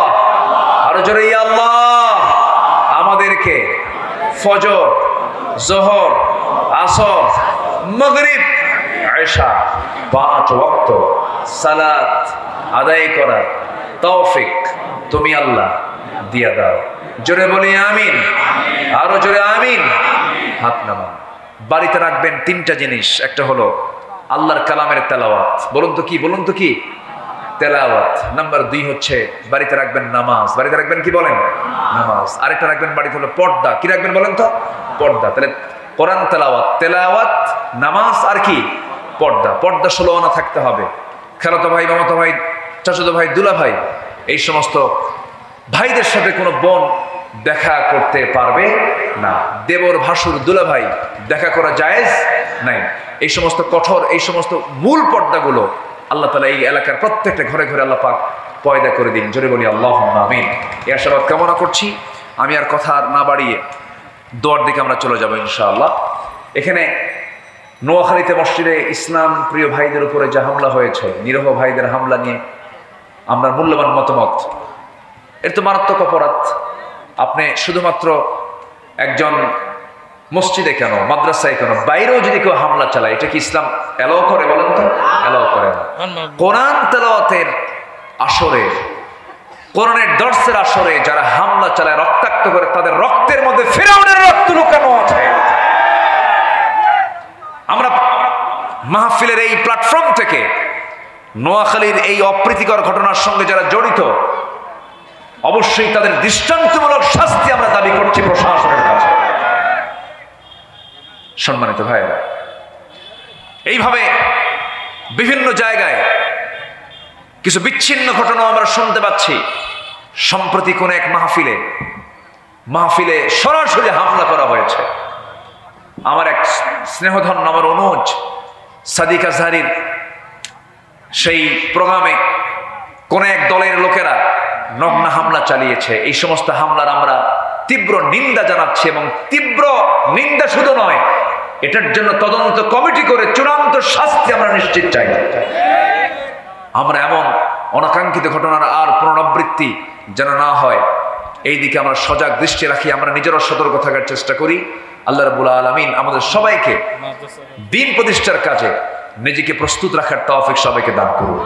Speaker 2: আরো জোরে ইয়া আল্লাহ। আমাদেরকে ফজর, জোহর, আসর, মাগরিব, ইশা 5 ওয়াক্ত সালাত আদায় করার তৌফিক তুমি আল্লাহ দিয়া দাও। জোরে বলি আমিন, আরো জোরে আমিন। হাত নামান। বাড়িতে রাখবেন 3টা জিনিস। একটা হলো আল্লাহর কালামের তেলাওয়াত। বলুন তো কি, বলুন তো কি? তেলাওয়াত। নাম্বার 2 হচ্ছে বাড়িতে রাখবেন নামাজ। বাড়িতে রাখবেন কি বলেন? নামাজ। আরেকটা রাখবেন বাড়িতে হলো পর্দা। কি রাখবেন বলেন তো? পর্দা। তাহলে কোরআন তেলাওয়াত, তেলাওয়াত, নামাজ আর কি? পর্দা। পর্দা 16 আনা থাকতে হবে। খালাতো ভাই, মামাতো ভাই, চাচাতো ভাই, দুলা ভাই, এই সমস্ত ভাইদের সাথে কোনো বোন দেখা করতে পারবে না। দেবর, ভাসুর, দুলা ভাই দেখা করা জায়েজ নাই। এই সমস্ত কঠোর, এই সমস্ত মূল পর্দাগুলো আল্লাহ তাআলা এই এলাকার প্রত্যেকটা ঘরে ঘরে আল্লাহ পাক পয়দা করে দিন। জোরে বলি আল্লাহুম্মা আমিন। এই আশীর্বাদ কামনা করছি। আমি আর কথা না বাড়িয়ে দোয়ার দিকে আমরা চলে যাব ইনশাআল্লাহ। এখানে নোয়াখালীতে মসজিদে ইসলাম প্রিয় ভাইদের উপরে যে হামলা হয়েছে, নিরহ ভাইদের হামলা নিয়ে আমরা মূল্যবান মতামত। এর তো মারাত্মক অপরাধ। আপনি শুধুমাত্র একজন মসজিদে কেন, মাদ্রাসায় কেন, বাইরেও যদি কেউ হামলা চালায়, এটা কি ইসলাম এলাও করে? বলেন তো, এলাও করে না। কোরআন তেলাওয়াতের আসরে, কোরআনের দর্সের আসরে যারা হামলা চালায়, রক্তাক্ত করে, তাদের রক্তের মধ্যে ফিরআউনের রক্ত লুকানো আছে। আমরা মাহফিলের এই প্ল্যাটফর্ম থেকে নোয়াখালীর এই অপ্রীতিকর ঘটনার সঙ্গে যারা জড়িত, অবশ্যই তাদের দৃষ্টান্তমূলক শাস্তি আমরা দাবি করছি প্রশাসনের কাছে। সম্মানিত ভাইয়েরা, এইভাবে বিভিন্ন জায়গায় কিছু বিচ্ছিন্ন ঘটনা আমরা শুনতে পাচ্ছি। সম্প্রতি কোন এক মাহফিলে সরাসরি হামলা করা হয়েছে। আমার এক স্নেহধন্য, আমার অনুজ সাদিক আজহারির সেই প্রোগ্রামে কোন এক দলের লোকেরা নগ্ন হামলা চালিয়েছে। এই সমস্ত হামলার আমরা তীব্র নিন্দা জানাচ্ছি, এবং তীব্র নিন্দা শুধু নয়, এটার জন্য তদন্ত কমিটি করে চূড়ান্ত শাস্তি আমরা নিশ্চিত চাই। আমরা এমন অনাকাঙ্ক্ষিত ঘটনার আর পুনরাবৃত্তি যেন না হয়, এই দিকে আমরা সজাগ দৃষ্টি রাখি, আমরা নিজেরা সতর্ক থাকার চেষ্টা করি। আল্লাহ রাব্বুল আলামিন আমাদের সবাইকে দ্বীন প্রতিষ্ঠার কাজে নিজেকে প্রস্তুত রাখার তৌফিক সবাইকে দান করুন।